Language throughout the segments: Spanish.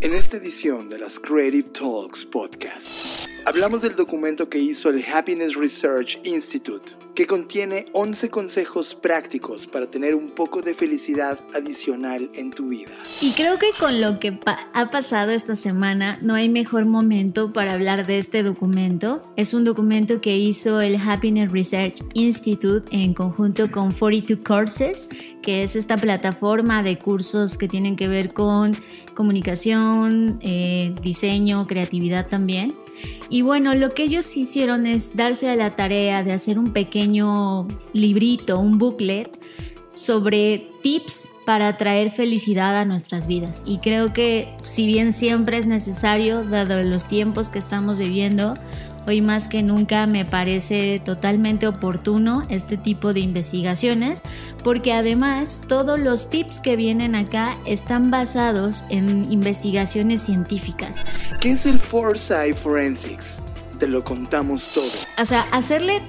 En esta edición de las Creative Talks Podcast, hablamos del documento que hizo el Happiness Research Institute, que contiene 11 consejos prácticos para tener un poco de felicidad adicional en tu vida. Y creo que con lo que ha pasado esta semana, no hay mejor momento para hablar de este documento. Es un documento que hizo el Happiness Research Institute en conjunto con 42 Courses, que es esta plataforma de cursos que tienen que ver con comunicación, diseño, creatividad también. Y bueno, lo que ellos hicieron es darse a la tarea de hacer un pequeño librito, un booklet sobre tips para traer felicidad a nuestras vidas. Y creo que si bien siempre es necesario, dado los tiempos que estamos viviendo, hoy más que nunca me parece totalmente oportuno este tipo de investigaciones, porque además todos los tips que vienen acá están basados en investigaciones científicas. ¿Qué es el Foresight Forensics? Te lo contamos todo. O sea, hacerle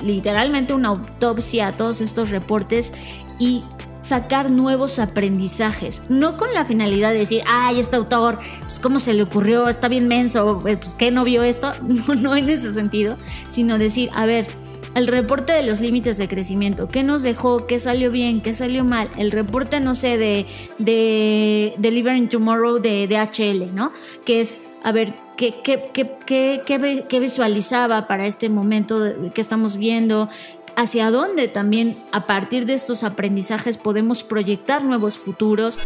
literalmente una autopsia a todos estos reportes y sacar nuevos aprendizajes, no con la finalidad de decir, ay, este autor, pues cómo se le ocurrió, está bien menso, pues qué no vio esto, no en ese sentido, sino decir, a ver, el reporte de los límites de crecimiento, ¿qué nos dejó? ¿Qué salió bien? ¿Qué salió mal? El reporte, no sé, de Delivering Tomorrow de DHL, ¿no? Que es, a ver, ¿qué visualizaba para este momento que estamos viendo? Hacia dónde también a partir de estos aprendizajes podemos proyectar nuevos futuros.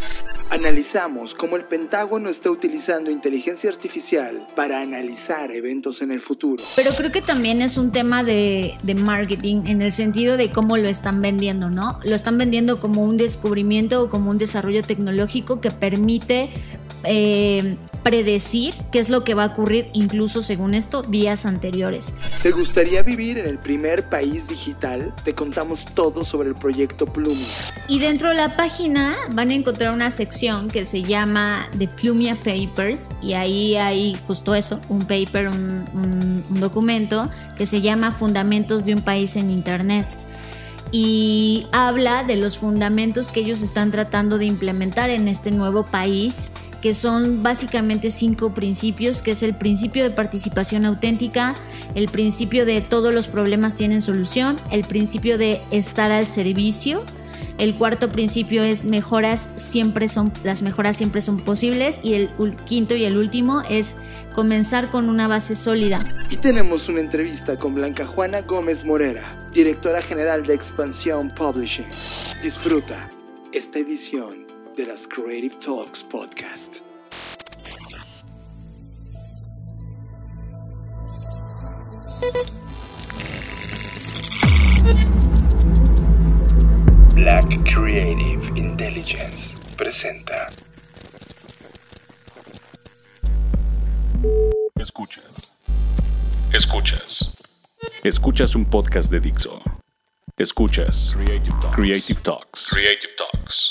Analizamos cómo el Pentágono está utilizando inteligencia artificial para analizar eventos en el futuro. Pero creo que también es un tema de marketing en el sentido de cómo lo están vendiendo, ¿no? Lo están vendiendo como un descubrimiento o como un desarrollo tecnológico que permite predecir qué es lo que va a ocurrir, incluso según esto, días anteriores. ¿Te gustaría vivir en el primer país digital? Te contamos todo sobre el proyecto Plumia. Y dentro de la página van a encontrar una sección que se llama The Plumia Papers, y ahí hay justo eso, un paper, un documento que se llama Fundamentos de un país en Internet. Y habla de los fundamentos que ellos están tratando de implementar en este nuevo país, que son básicamente 5 principios, que es el principio de participación auténtica, el principio de todos los problemas tienen solución, el principio de estar al servicio, el cuarto principio es las mejoras siempre son posibles, y el quinto y el último es comenzar con una base sólida. Y tenemos una entrevista con Blanca Juana Gómez Morera, directora general de Expansión Publishing. Disfruta esta edición de las Creative Talks Podcast. Black Creative Intelligence presenta. Escuchas un podcast de Dixo. Escuchas Creative Talks.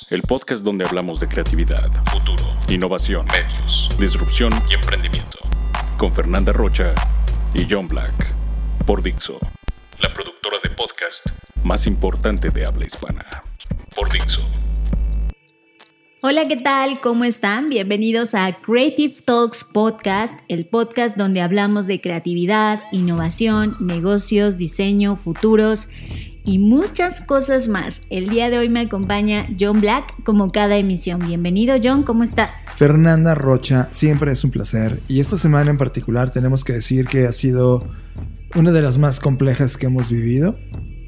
El podcast donde hablamos de creatividad, futuro, innovación, medios, disrupción y emprendimiento. Con Fernanda Rocha y John Black. Por Dixo, la productora de podcast más importante de habla hispana. Por Dixo. Hola, ¿qué tal? ¿Cómo están? Bienvenidos a Creative Talks Podcast, el podcast donde hablamos de creatividad, innovación, negocios, diseño, futuros y muchas cosas más. El día de hoy me acompaña John Black, como cada emisión. Bienvenido, John, ¿cómo estás? Fernanda Rocha, siempre es un placer. Y esta semana en particular tenemos que decir que ha sido una de las más complejas que hemos vivido.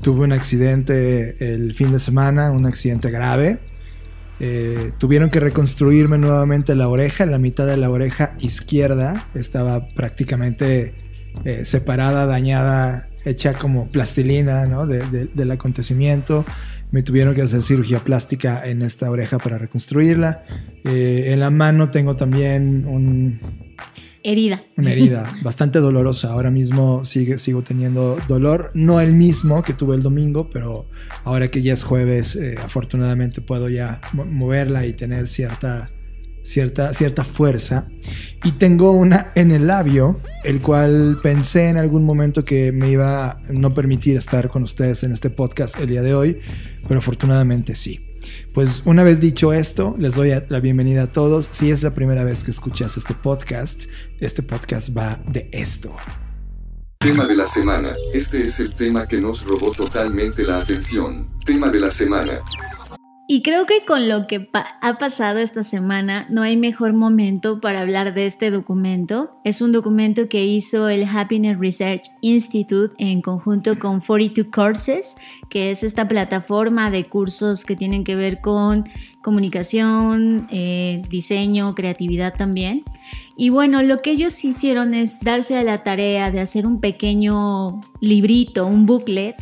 Tuve un accidente el fin de semana, un accidente grave. Tuvieron que reconstruirme nuevamente la oreja. La mitad de la oreja izquierda estaba prácticamente separada, dañada, hecha como plastilina, ¿no? del acontecimiento. Me tuvieron que hacer cirugía plástica en esta oreja para reconstruirla. En la mano tengo también una herida bastante dolorosa. Ahora mismo sigo teniendo dolor, no el mismo que tuve el domingo, pero ahora que ya es jueves, afortunadamente puedo ya moverla y tener cierta fuerza. Y tengo una en el labio, el cual pensé en algún momento que me iba a no permitir estar con ustedes en este podcast el día de hoy, pero afortunadamente sí. Pues una vez dicho esto, les doy la bienvenida a todos. Si es la primera vez que escuchas este podcast va de esto. Tema de la semana. Este es el tema que nos robó totalmente la atención. Tema de la semana. Y creo que con lo que ha pasado esta semana no hay mejor momento para hablar de este documento. Es un documento que hizo el Happiness Research Institute en conjunto con 42 Courses, que es esta plataforma de cursos que tienen que ver con comunicación, diseño, creatividad también. Y bueno, lo que ellos hicieron es darse a la tarea de hacer un pequeño librito, un booklet,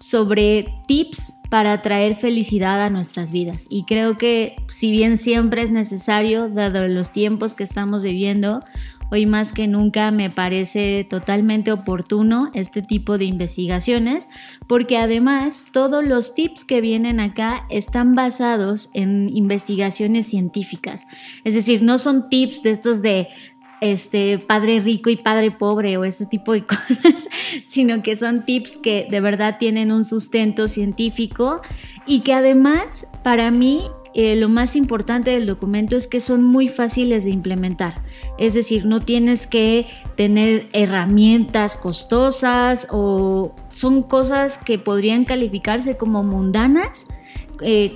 sobre tips para traer felicidad a nuestras vidas. Y creo que si bien siempre es necesario, dado los tiempos que estamos viviendo, hoy más que nunca me parece totalmente oportuno este tipo de investigaciones, porque además todos los tips que vienen acá están basados en investigaciones científicas. Es decir, no son tips de estos de padre rico y padre pobre o ese tipo de cosas, sino que son tips que de verdad tienen un sustento científico y que además para mí lo más importante del documento es que son muy fáciles de implementar. Es decir, no tienes que tener herramientas costosas o son cosas que podrían calificarse como mundanas,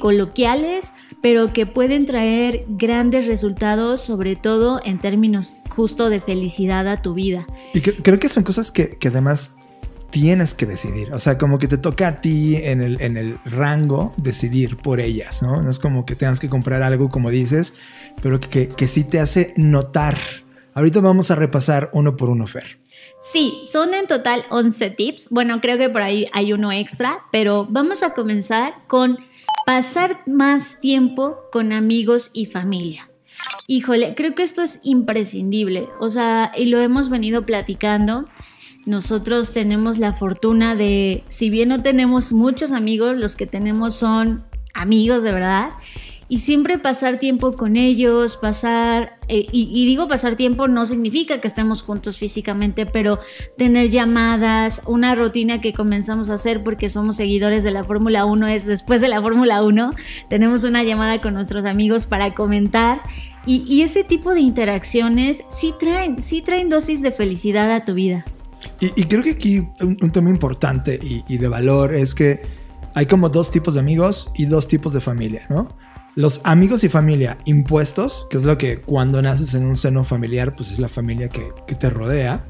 coloquiales, pero que pueden traer grandes resultados, sobre todo en términos justo de felicidad a tu vida. Y creo que son cosas que además tienes que decidir. O sea, como que te toca a ti en el rango decidir por ellas, ¿no? No es como que tengas que comprar algo, como dices, pero que sí te hace notar. Ahorita vamos a repasar uno por uno, Fer. Sí, son en total 11 tips. Bueno, creo que por ahí hay uno extra, pero vamos a comenzar con pasar más tiempo con amigos y familia. Híjole, creo que esto es imprescindible. O sea, y lo hemos venido platicando. Nosotros tenemos la fortuna de, si bien no tenemos muchos amigos, los que tenemos son amigos de verdad. Y siempre pasar tiempo con ellos, y digo pasar tiempo no significa que estemos juntos físicamente, pero tener llamadas, una rutina que comenzamos a hacer porque somos seguidores de la Fórmula 1 es después de la Fórmula 1, tenemos una llamada con nuestros amigos para comentar y ese tipo de interacciones sí traen dosis de felicidad a tu vida. Y creo que aquí un tema importante y de valor es que hay como dos tipos de amigos y dos tipos de familia, ¿no? Los amigos y familia impuestos, que es lo que cuando naces en un seno familiar, pues es la familia que te rodea,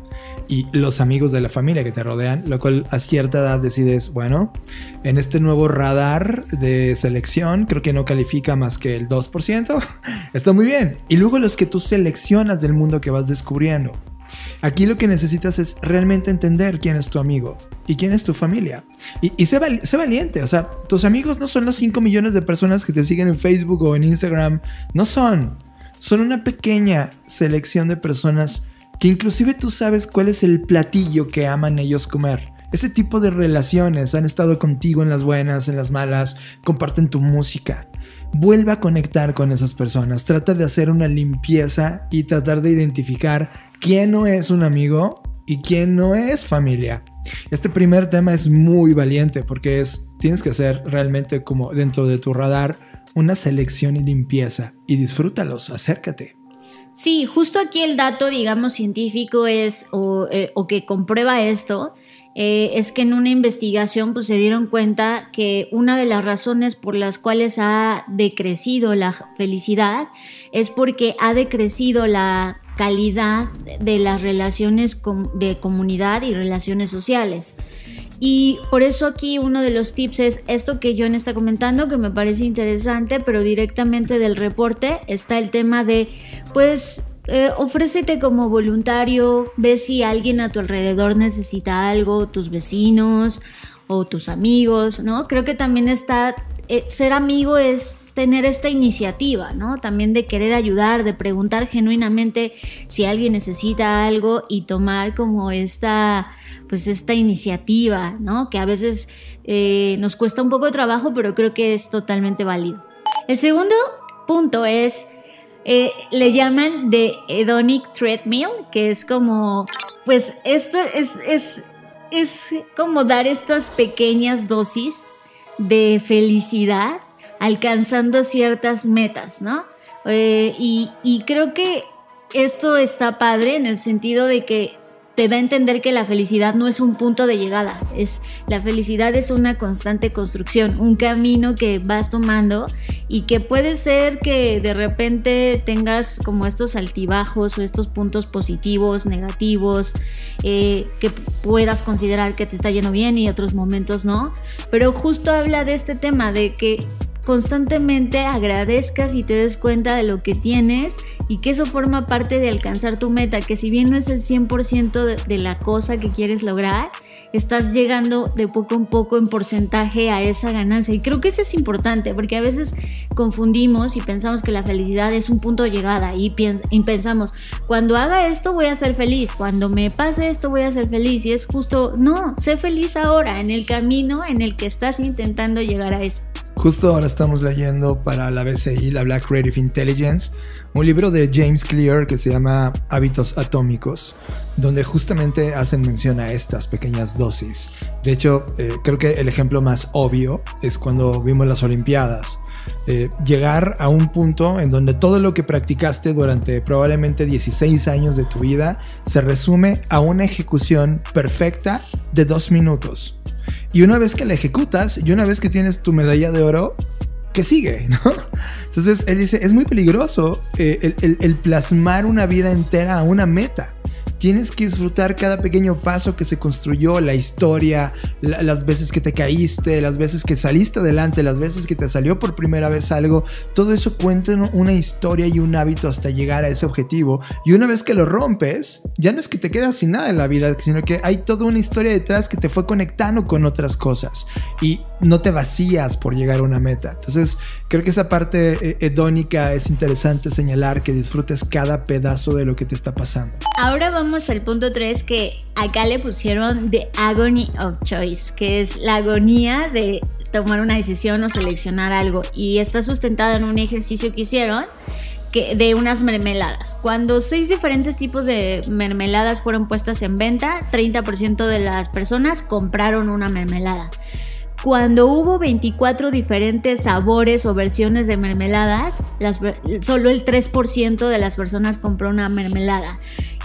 y los amigos de la familia que te rodean, lo cual a cierta edad decides, bueno, en este nuevo radar de selección creo que no califica más que el 2%, está muy bien. Y luego los que tú seleccionas del mundo que vas descubriendo. Aquí lo que necesitas es realmente entender quién es tu amigo y quién es tu familia. Y sé valiente. O sea, tus amigos no son los 5 millones de personas que te siguen en Facebook o en Instagram. No son. Son una pequeña selección de personas que inclusive tú sabes cuál es el platillo que aman ellos comer. Ese tipo de relaciones han estado contigo en las buenas, en las malas, comparten tu música. Vuelve a conectar con esas personas. Trata de hacer una limpieza y tratar de identificar quién no es un amigo y quién no es familia. Este primer tema es muy valiente porque tienes que hacer realmente como dentro de tu radar una selección y limpieza y disfrútalos, acércate. Sí, justo aquí el dato, digamos, científico es, o que comprueba esto, es que en una investigación pues, se dieron cuenta que una de las razones por las cuales ha decrecido la felicidad es porque ha decrecido la calidad de las relaciones de comunidad y relaciones sociales. Y por eso aquí uno de los tips es esto que John está comentando, que me parece interesante, pero directamente del reporte está el tema de, pues, ofrécete como voluntario, ve si alguien a tu alrededor necesita algo, tus vecinos o tus amigos, ¿no? Creo que también está, ser amigo es tener esta iniciativa, ¿no? También de querer ayudar, de preguntar genuinamente si alguien necesita algo y tomar como esta iniciativa, ¿no? Que a veces nos cuesta un poco de trabajo, pero creo que es totalmente válido. El segundo punto es, le llaman The Hedonic Treadmill, que es como, pues esto es como dar estas pequeñas dosis de felicidad alcanzando ciertas metas, ¿no? Y creo que esto está padre en el sentido de que te da a entender que la felicidad no es un punto de llegada, la felicidad es una constante construcción, un camino que vas tomando y que puede ser que de repente tengas como estos altibajos o estos puntos positivos, negativos, que puedas considerar que te está yendo bien y otros momentos no, pero justo habla de este tema de que constantemente agradezcas y te des cuenta de lo que tienes y que eso forma parte de alcanzar tu meta, que si bien no es el 100% de la cosa que quieres lograr, estás llegando de poco en poco en porcentaje a esa ganancia. Y creo que eso es importante porque a veces confundimos y pensamos que la felicidad es un punto de llegada y pensamos, cuando haga esto voy a ser feliz, cuando me pase esto voy a ser feliz, y es justo, no, sé feliz ahora en el camino en el que estás intentando llegar a eso. Justo ahora estamos leyendo para la BCI, la Black Creative Intelligence, un libro de James Clear que se llama Hábitos Atómicos, donde justamente hacen mención a estas pequeñas dosis. De hecho, creo que el ejemplo más obvio es cuando vimos las Olimpiadas. Llegar a un punto en donde todo lo que practicaste durante probablemente 16 años de tu vida se resume a una ejecución perfecta de 2 minutos. Y una vez que la ejecutas y una vez que tienes tu medalla de oro, ¿qué sigue? ¿No? Entonces él dice, es muy peligroso el plasmar una vida entera a una meta. Tienes que disfrutar cada pequeño paso que se construyó, la historia, las veces que te caíste, las veces que saliste adelante, las veces que te salió por primera vez algo. Todo eso cuenta una historia y un hábito hasta llegar a ese objetivo. Y una vez que lo rompes, ya no es que te quedas sin nada en la vida, sino que hay toda una historia detrás que te fue conectando con otras cosas. Y no te vacías por llegar a una meta. Entonces, creo que esa parte hedónica es interesante señalar, que disfrutes cada pedazo de lo que te está pasando. Ahora vamos al punto 3, que acá le pusieron The Agony of Choice, que es la agonía de tomar una decisión o seleccionar algo, y está sustentada en un ejercicio que hicieron de unas mermeladas. Cuando 6 diferentes tipos de mermeladas fueron puestas en venta, 30% de las personas compraron una mermelada. Cuando hubo 24 diferentes sabores o versiones de mermeladas, solo el 3% de las personas compró una mermelada.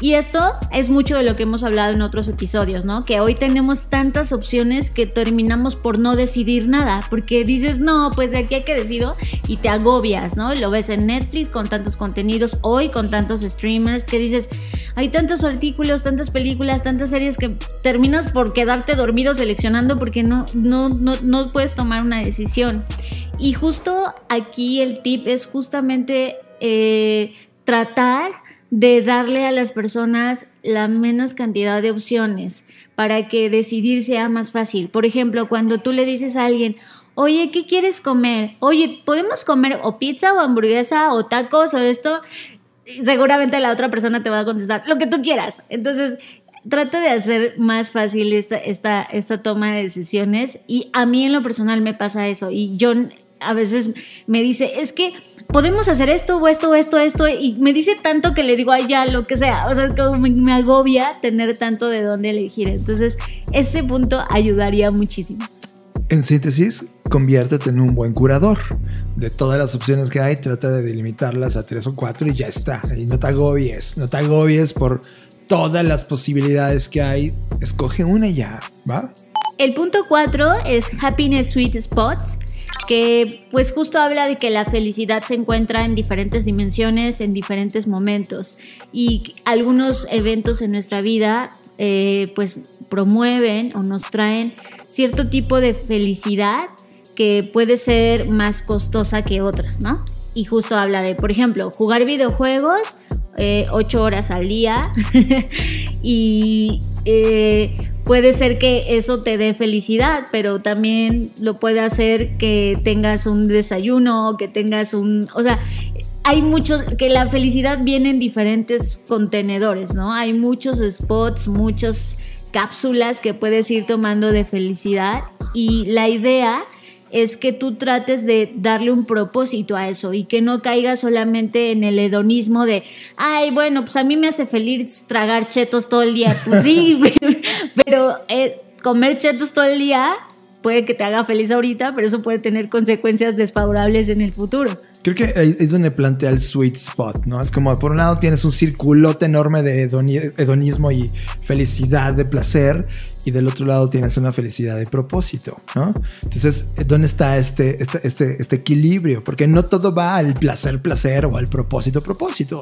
Y esto es mucho de lo que hemos hablado en otros episodios, ¿no? Que hoy tenemos tantas opciones que terminamos por no decidir nada, porque dices, no, pues de aquí hay que decido, y te agobias, ¿no? Lo ves en Netflix con tantos contenidos, hoy con tantos streamers, que dices, hay tantos artículos, tantas películas, tantas series, que terminas por quedarte dormido seleccionando porque no puedes tomar una decisión. Y justo aquí el tip es justamente tratar de darle a las personas la menos cantidad de opciones para que decidir sea más fácil. Por ejemplo, cuando tú le dices a alguien, oye, ¿qué quieres comer? Oye, ¿podemos comer o pizza o hamburguesa o tacos o esto? Seguramente la otra persona te va a contestar lo que tú quieras. Entonces, trata de hacer más fácil esta toma de decisiones, y a mí en lo personal me pasa eso, y John a veces me dice, es que podemos hacer esto o esto, y me dice tanto que le digo, ay, ya, lo que sea. O sea, es como me agobia tener tanto de dónde elegir. Entonces, ese punto ayudaría muchísimo. En síntesis, conviértete en un buen curador. De todas las opciones que hay, trata de delimitarlas a 3 o 4 y ya está. Y no te agobies por todas las posibilidades que hay. Escoge una y ya, ¿va? El punto 4 es Happiness Sweet Spots, que pues justo habla de que la felicidad se encuentra en diferentes dimensiones, en diferentes momentos, y algunos eventos en nuestra vida pues promueven o nos traen cierto tipo de felicidad que puede ser más costosa que otras, ¿no? Y justo habla de, por ejemplo, jugar videojuegos 8 horas al día y puede ser que eso te dé felicidad, pero también lo puede hacer que tengas un desayuno, que tengas o sea, hay muchos, que la felicidad viene en diferentes contenedores, ¿no? Hay muchos spots, muchas cápsulas que puedes ir tomando de felicidad, y la idea es que tú trates de darle un propósito a eso y que no caigas solamente en el hedonismo de, ay, bueno, pues a mí me hace feliz tragar chetos todo el día. Pues sí, pero comer chetos todo el día puede que te haga feliz ahorita, pero eso puede tener consecuencias desfavorables en el futuro. Creo que es donde plantea el sweet spot, ¿no? Es como, por un lado tienes un circulote enorme de hedonismo y felicidad, de placer, y del otro lado tienes una felicidad de propósito, ¿no? Entonces, ¿dónde está este equilibrio? Porque no todo va al placer o al propósito.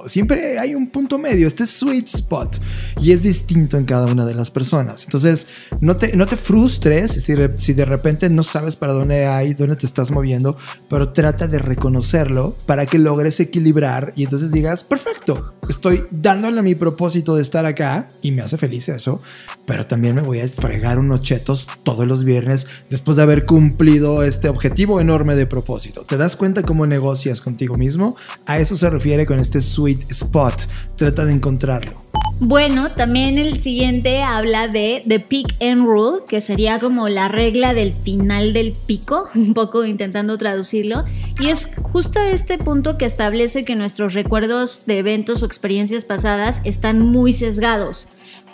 Siempre hay un punto medio, este sweet spot, y es distinto en cada una de las personas. Entonces, no te frustres si de repente no sabes para dónde te estás moviendo, pero trata de reconocerlo para que logres equilibrar y entonces digas, perfecto, estoy dándole a mi propósito de estar acá y me hace feliz eso, pero también me voy a fregar unos chetos todos los viernes después de haber cumplido este objetivo enorme de propósito. ¿Te das cuenta cómo negocias contigo mismo? A eso se refiere con este sweet spot. Trata de encontrarlo. Bueno, también el siguiente habla de The Peak End Rule, que sería como la regla del final del pico, un poco intentando traducirlo, y es justo este punto que establece que nuestros recuerdos de eventos o experiencias pasadas están muy sesgados,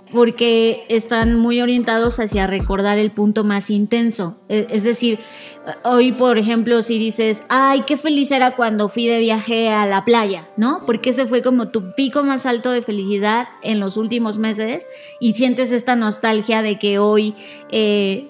porque están muy orientados hacia recordar el punto más intenso. Es decir, hoy, por ejemplo, si dices, ay, qué feliz era cuando fui de viaje a la playa, ¿no? Porque ese fue como tu pico más alto de felicidad en los últimos meses y sientes esta nostalgia de que hoy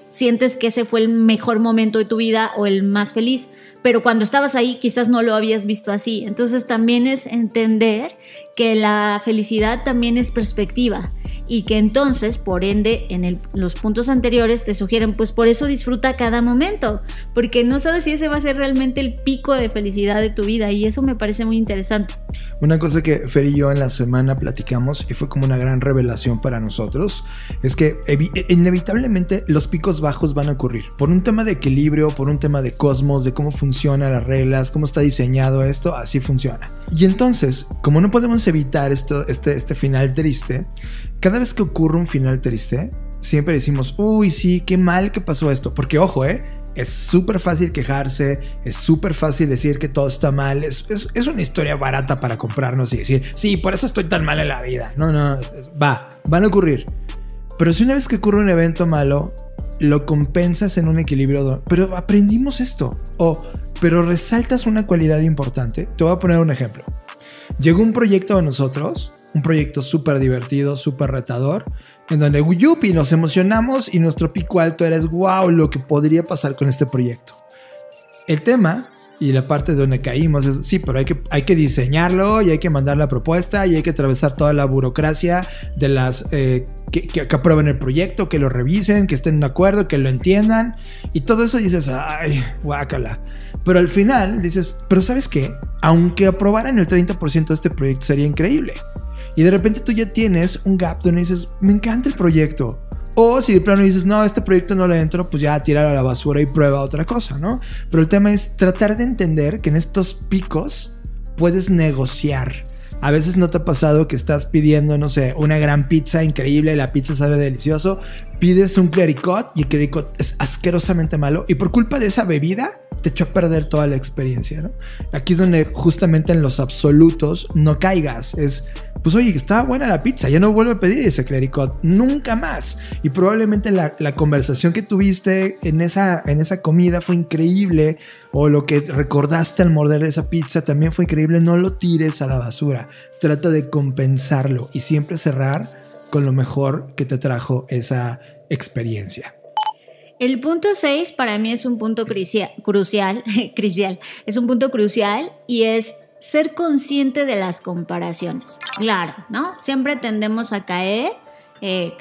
sientes que ese fue el mejor momento de tu vida o el más feliz. Pero cuando estabas ahí quizás no lo habías visto así. Entonces también es entender que la felicidad también es perspectiva y que entonces, por ende, en los puntos anteriores te sugieren, pues por eso disfruta cada momento, porque no sabes si ese va a ser realmente el pico de felicidad de tu vida, y eso me parece muy interesante. Una cosa que Fer y yo en la semana platicamos y fue como una gran revelación para nosotros es que inevitablemente los picos bajos van a ocurrir por un tema de equilibrio, por un tema de cosmos, de cómo funcionan las reglas, cómo está diseñado esto, así funciona. Y entonces, como no podemos evitar este final triste, cada vez que ocurre un final triste, siempre decimos, uy, sí, qué mal que pasó esto. Porque, ojo, es súper fácil quejarse, es súper fácil decir que todo está mal. Es una historia barata para comprarnos y decir, sí, por eso estoy tan mal en la vida. No, van a ocurrir. Pero si una vez que ocurre un evento malo, lo compensas en un equilibrio. Pero aprendimos esto. Pero resaltas una cualidad importante. Te voy a poner un ejemplo. Llegó un proyecto de nosotros, un proyecto súper divertido, súper retador, en donde yupi, nos emocionamos y nuestro pico alto era wow, lo que podría pasar con este proyecto. El tema y la parte de donde caímos es, sí, pero hay que diseñarlo y hay que mandar la propuesta y hay que atravesar toda la burocracia de las que aprueben el proyecto, que lo revisen, que estén de acuerdo, que lo entiendan y todo eso dices, ay, guácala. Pero al final dices, pero ¿sabes qué? Aunque aprobaran el 30% de este proyecto sería increíble. Y de repente tú ya tienes un gap donde dices, me encanta el proyecto. O si de plano dices, no, este proyecto no le entro, pues ya tíralo a la basura y prueba otra cosa, ¿no? Pero el tema es tratar de entender que en estos picos puedes negociar. A veces no te ha pasado que estás pidiendo, no sé, una gran pizza increíble, la pizza sabe delicioso, pides un clericot y el clericot es asquerosamente malo y por culpa de esa bebida te echó a perder toda la experiencia, ¿no? Aquí es donde justamente en los absolutos no caigas, es, pues oye, estaba buena la pizza, ya no vuelvo a pedir ese clericot nunca más. Y probablemente la conversación que tuviste en esa comida fue increíble, o lo que recordaste al morder esa pizza también fue increíble. No lo tires a la basura, trata de compensarlo y siempre cerrar con lo mejor que te trajo esa experiencia. El punto 6 para mí es un punto crucial, es un punto crucial y es ser consciente de las comparaciones. Claro, ¿no? Siempre tendemos a caer,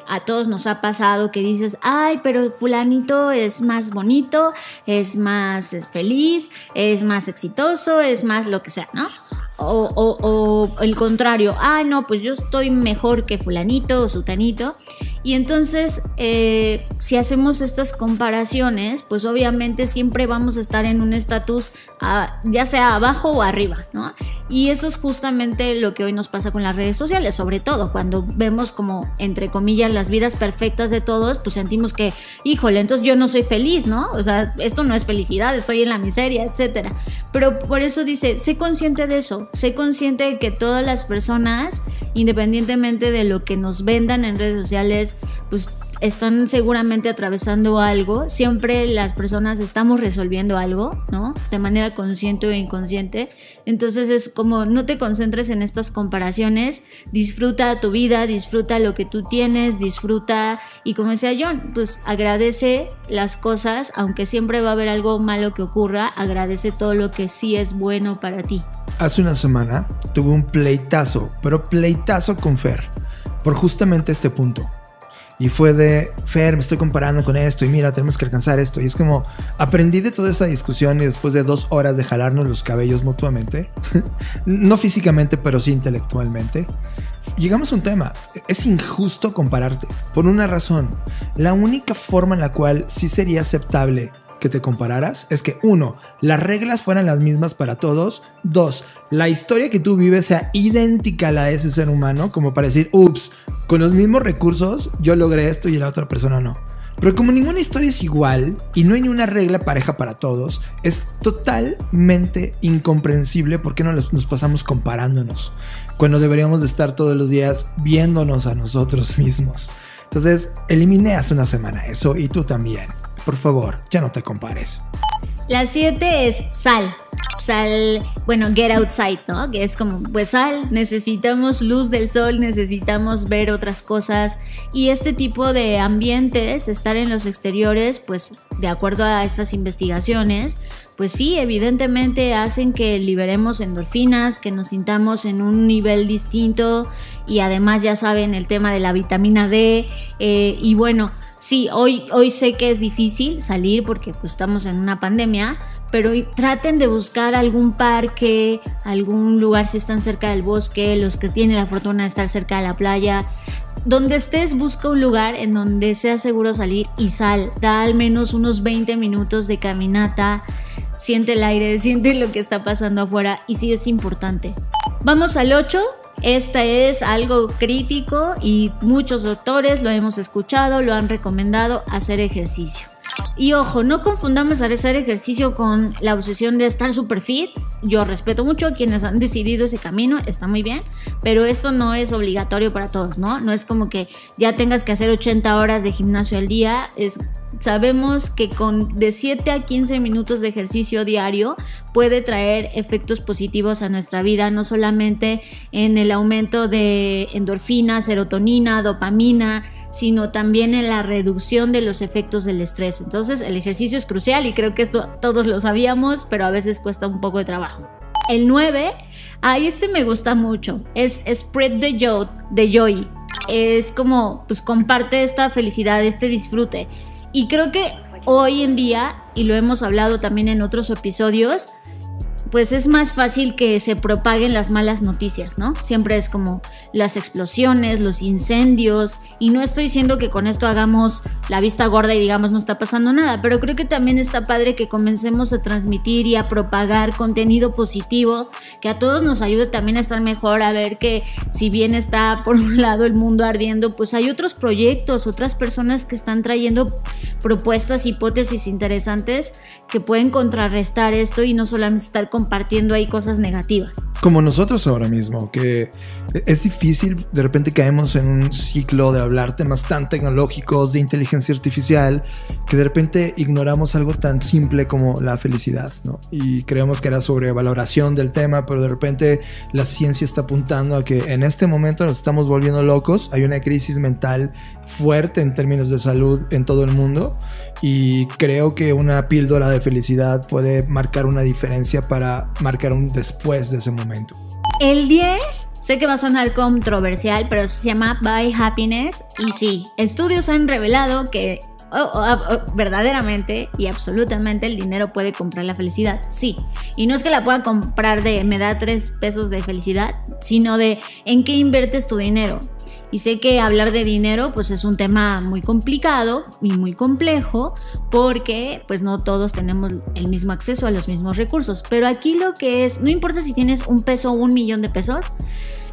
a todos nos ha pasado que dices, ay, pero fulanito es más bonito, es más feliz, es más exitoso, es más lo que sea, ¿no? O el contrario, ay, no, pues yo estoy mejor que fulanito o sutanito. Y entonces, si hacemos estas comparaciones, pues obviamente siempre vamos a estar en un estatus, ya sea abajo o arriba, ¿no? Y eso es justamente lo que hoy nos pasa con las redes sociales, sobre todo cuando vemos como, entre comillas, las vidas perfectas de todos, pues sentimos que, híjole, entonces yo no soy feliz, ¿no? O sea, esto no es felicidad, estoy en la miseria, etcétera. Pero por eso dice, sé consciente de eso, sé consciente de que todas las personas, independientemente de lo que nos vendan en redes sociales, pues están seguramente atravesando algo. Siempre las personas estamos resolviendo algo, ¿no? De manera consciente o inconsciente. Entonces es como no te concentres en estas comparaciones, disfruta tu vida, disfruta lo que tú tienes, disfruta, y como decía John, pues agradece las cosas, aunque siempre va a haber algo malo que ocurra, agradece todo lo que sí es bueno para ti. Hace una semana tuve un pleitazo, pero pleitazo con Fer, por justamente este punto. Y fue de, Fer, me estoy comparando con esto y mira, tenemos que alcanzar esto. Y es como, aprendí de toda esa discusión y después de 2 horas de jalarnos los cabellos mutuamente, no físicamente, pero sí intelectualmente, llegamos a un tema. Es injusto compararte, por una razón. La única forma en la cual sí sería aceptable que te compararas es que 1, las reglas fueran las mismas para todos. 2, la historia que tú vives sea idéntica a la de ese ser humano, como para decir, ups, con los mismos recursos yo logré esto y la otra persona no. Pero como ninguna historia es igual y no hay ni una regla pareja para todos, es totalmente incomprensible por qué no nos pasamos comparándonos cuando deberíamos de estar todos los días viéndonos a nosotros mismos. Entonces eliminé hace una semana eso, y tú también. Por favor, ya no te compares. La 7 es sal. Sal, bueno, get outside, ¿no? Que es como, pues sal, necesitamos luz del sol, necesitamos ver otras cosas. Y este tipo de ambientes, estar en los exteriores, pues de acuerdo a estas investigaciones, pues sí, evidentemente hacen que liberemos endorfinas, que nos sintamos en un nivel distinto. Y además ya saben el tema de la vitamina D. Y bueno, sí, hoy sé que es difícil salir porque pues estamos en una pandemia, pero traten de buscar algún parque, algún lugar si están cerca del bosque, los que tienen la fortuna de estar cerca de la playa. Donde estés, busca un lugar en donde sea seguro salir y sal. Da al menos unos 20 minutos de caminata, siente el aire, siente lo que está pasando afuera, y sí es importante. Vamos al 8. Esta es algo crítico y muchos doctores lo hemos escuchado, lo han recomendado, hacer ejercicio. Y ojo, no confundamos hacer ejercicio con la obsesión de estar super fit. Yo respeto mucho a quienes han decidido ese camino, está muy bien, pero esto no es obligatorio para todos, ¿no? No es como que ya tengas que hacer 80 horas de gimnasio al día. Sabemos que con de 7 a 15 minutos de ejercicio diario puede traer efectos positivos a nuestra vida, no solamente en el aumento de endorfina, serotonina, dopamina, sino también en la reducción de los efectos del estrés. Entonces el ejercicio es crucial y creo que esto todos lo sabíamos, pero a veces cuesta un poco de trabajo. El 9, este me gusta mucho, es spread the joy. Es como, pues comparte esta felicidad, este disfrute. Y creo que hoy en día, y lo hemos hablado también en otros episodios, pues es más fácil que se propaguen las malas noticias, ¿no? Siempre es como las explosiones, los incendios, y no estoy diciendo que con esto hagamos la vista gorda y digamos no está pasando nada, pero creo que también está padre que comencemos a transmitir y a propagar contenido positivo, que a todos nos ayude también a estar mejor, a ver que si bien está por un lado el mundo ardiendo, pues hay otros proyectos, otras personas que están trayendo propuestas, hipótesis interesantes que pueden contrarrestar esto y no solamente estar compartiendo ahí cosas negativas. Como nosotros ahora mismo, que es difícil, de repente caemos en un ciclo de hablar temas tan tecnológicos, de inteligencia artificial, que de repente ignoramos algo tan simple como la felicidad, ¿no? Y creemos que era sobrevaloración del tema, pero de repente la ciencia está apuntando a que en este momento nos estamos volviendo locos, hay una crisis mental fuerte en términos de salud en todo el mundo, y creo que una píldora de felicidad puede marcar una diferencia para marcar un después de ese momento. El 10, sé que va a sonar controversial, pero se llama Buy Happiness, y sí, estudios han revelado que verdaderamente y absolutamente el dinero puede comprar la felicidad, sí, y no es que la pueda comprar de me da 3 pesos de felicidad, sino de en qué inviertes tu dinero. Y sé que hablar de dinero pues es un tema muy complicado y muy complejo porque pues no todos tenemos el mismo acceso a los mismos recursos, pero aquí lo que es, no importa si tienes 1 peso o 1 millón de pesos,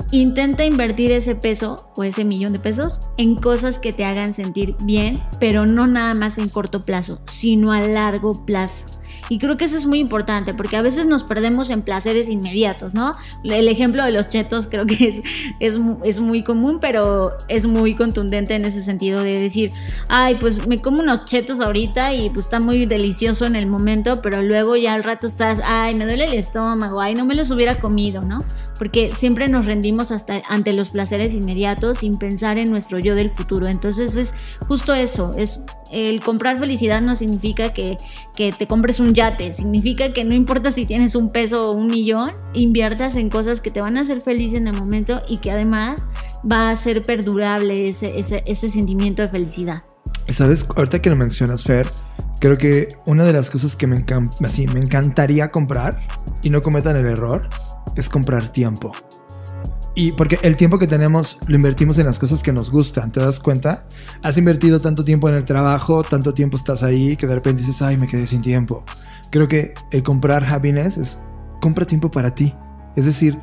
intenta invertir ese peso o ese millón de pesos en cosas que te hagan sentir bien, pero no nada más en corto plazo, sino a largo plazo. Y creo que eso es muy importante porque a veces nos perdemos en placeres inmediatos, ¿no? El ejemplo de los chetos creo que es muy común, pero es muy contundente en ese sentido de decir, ay, pues me como unos chetos ahorita y pues está muy delicioso en el momento, pero luego ya al rato estás, ay, me duele el estómago, ay, no me los hubiera comido, ¿no? Porque siempre nos rendimos ante los placeres inmediatos sin pensar en nuestro yo del futuro. Entonces es justo eso, es el comprar felicidad no significa que te compres un yate, significa que no importa si tienes un peso o 1 millón, inviertas en cosas que te van a hacer feliz en el momento y que además va a ser perdurable ese sentimiento de felicidad. ¿Sabes? Ahorita que lo mencionas, Fer, creo que una de las cosas que me encantaría comprar y no cometan el error es comprar tiempo. Y porque el tiempo que tenemos lo invertimos en las cosas que nos gustan, ¿te das cuenta? Has invertido tanto tiempo en el trabajo, tanto tiempo estás ahí que de repente dices, ay, me quedé sin tiempo. Creo que el comprar happiness es compra tiempo para ti. Es decir,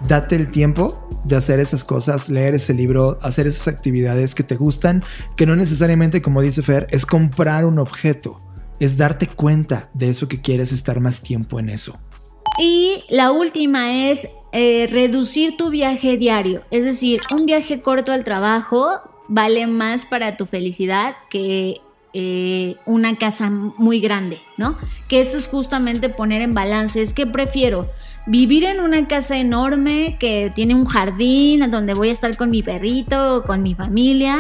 date el tiempo de hacer esas cosas, leer ese libro, hacer esas actividades que te gustan, que no necesariamente, como dice Fer, es comprar un objeto, es darte cuenta de eso que quieres, estar más tiempo en eso. Y la última es reducir tu viaje diario. Es decir, un viaje corto al trabajo vale más para tu felicidad que una casa muy grande, ¿no? Que eso es justamente poner en balance. Es que prefiero vivir en una casa enorme que tiene un jardín donde voy a estar con mi perrito o con mi familia,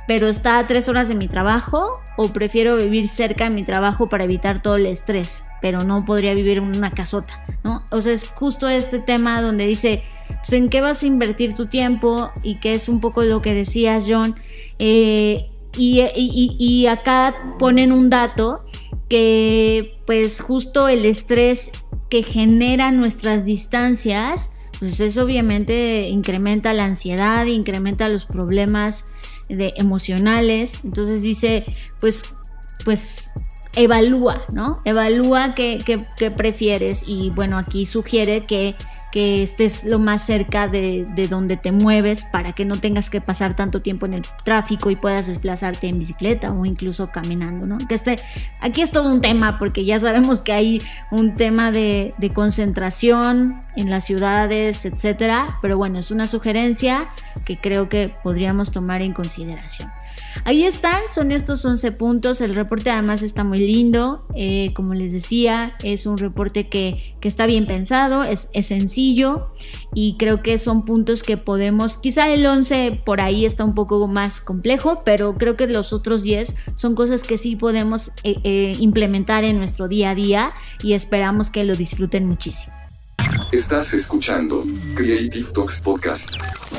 pero está a 3 horas de mi trabajo, o prefiero vivir cerca de mi trabajo para evitar todo el estrés, pero no podría vivir en una casota, ¿no? O sea, es justo este tema donde dice, pues, ¿en qué vas a invertir tu tiempo? Y que es un poco lo que decías, John. Y acá ponen un dato que, pues, justo el estrés que genera nuestras distancias, pues eso obviamente incrementa la ansiedad, incrementa los problemas emocionales. Entonces dice, pues evalúa, ¿no? Evalúa qué prefieres. Y bueno, aquí sugiere que estés lo más cerca de donde te mueves para que no tengas que pasar tanto tiempo en el tráfico y puedas desplazarte en bicicleta o incluso caminando, ¿no? Aquí es todo un tema porque ya sabemos que hay un tema de concentración en las ciudades, etcétera, pero bueno, es una sugerencia que creo que podríamos tomar en consideración. Ahí están, son estos 11 puntos. El reporte además está muy lindo, como les decía, es un reporte que está bien pensado, es sencillo y creo que son puntos que podemos, quizá el 11 por ahí está un poco más complejo, pero creo que los otros 10 son cosas que sí podemos implementar en nuestro día a día y esperamos que lo disfruten muchísimo. Estás escuchando Creative Talks Podcast.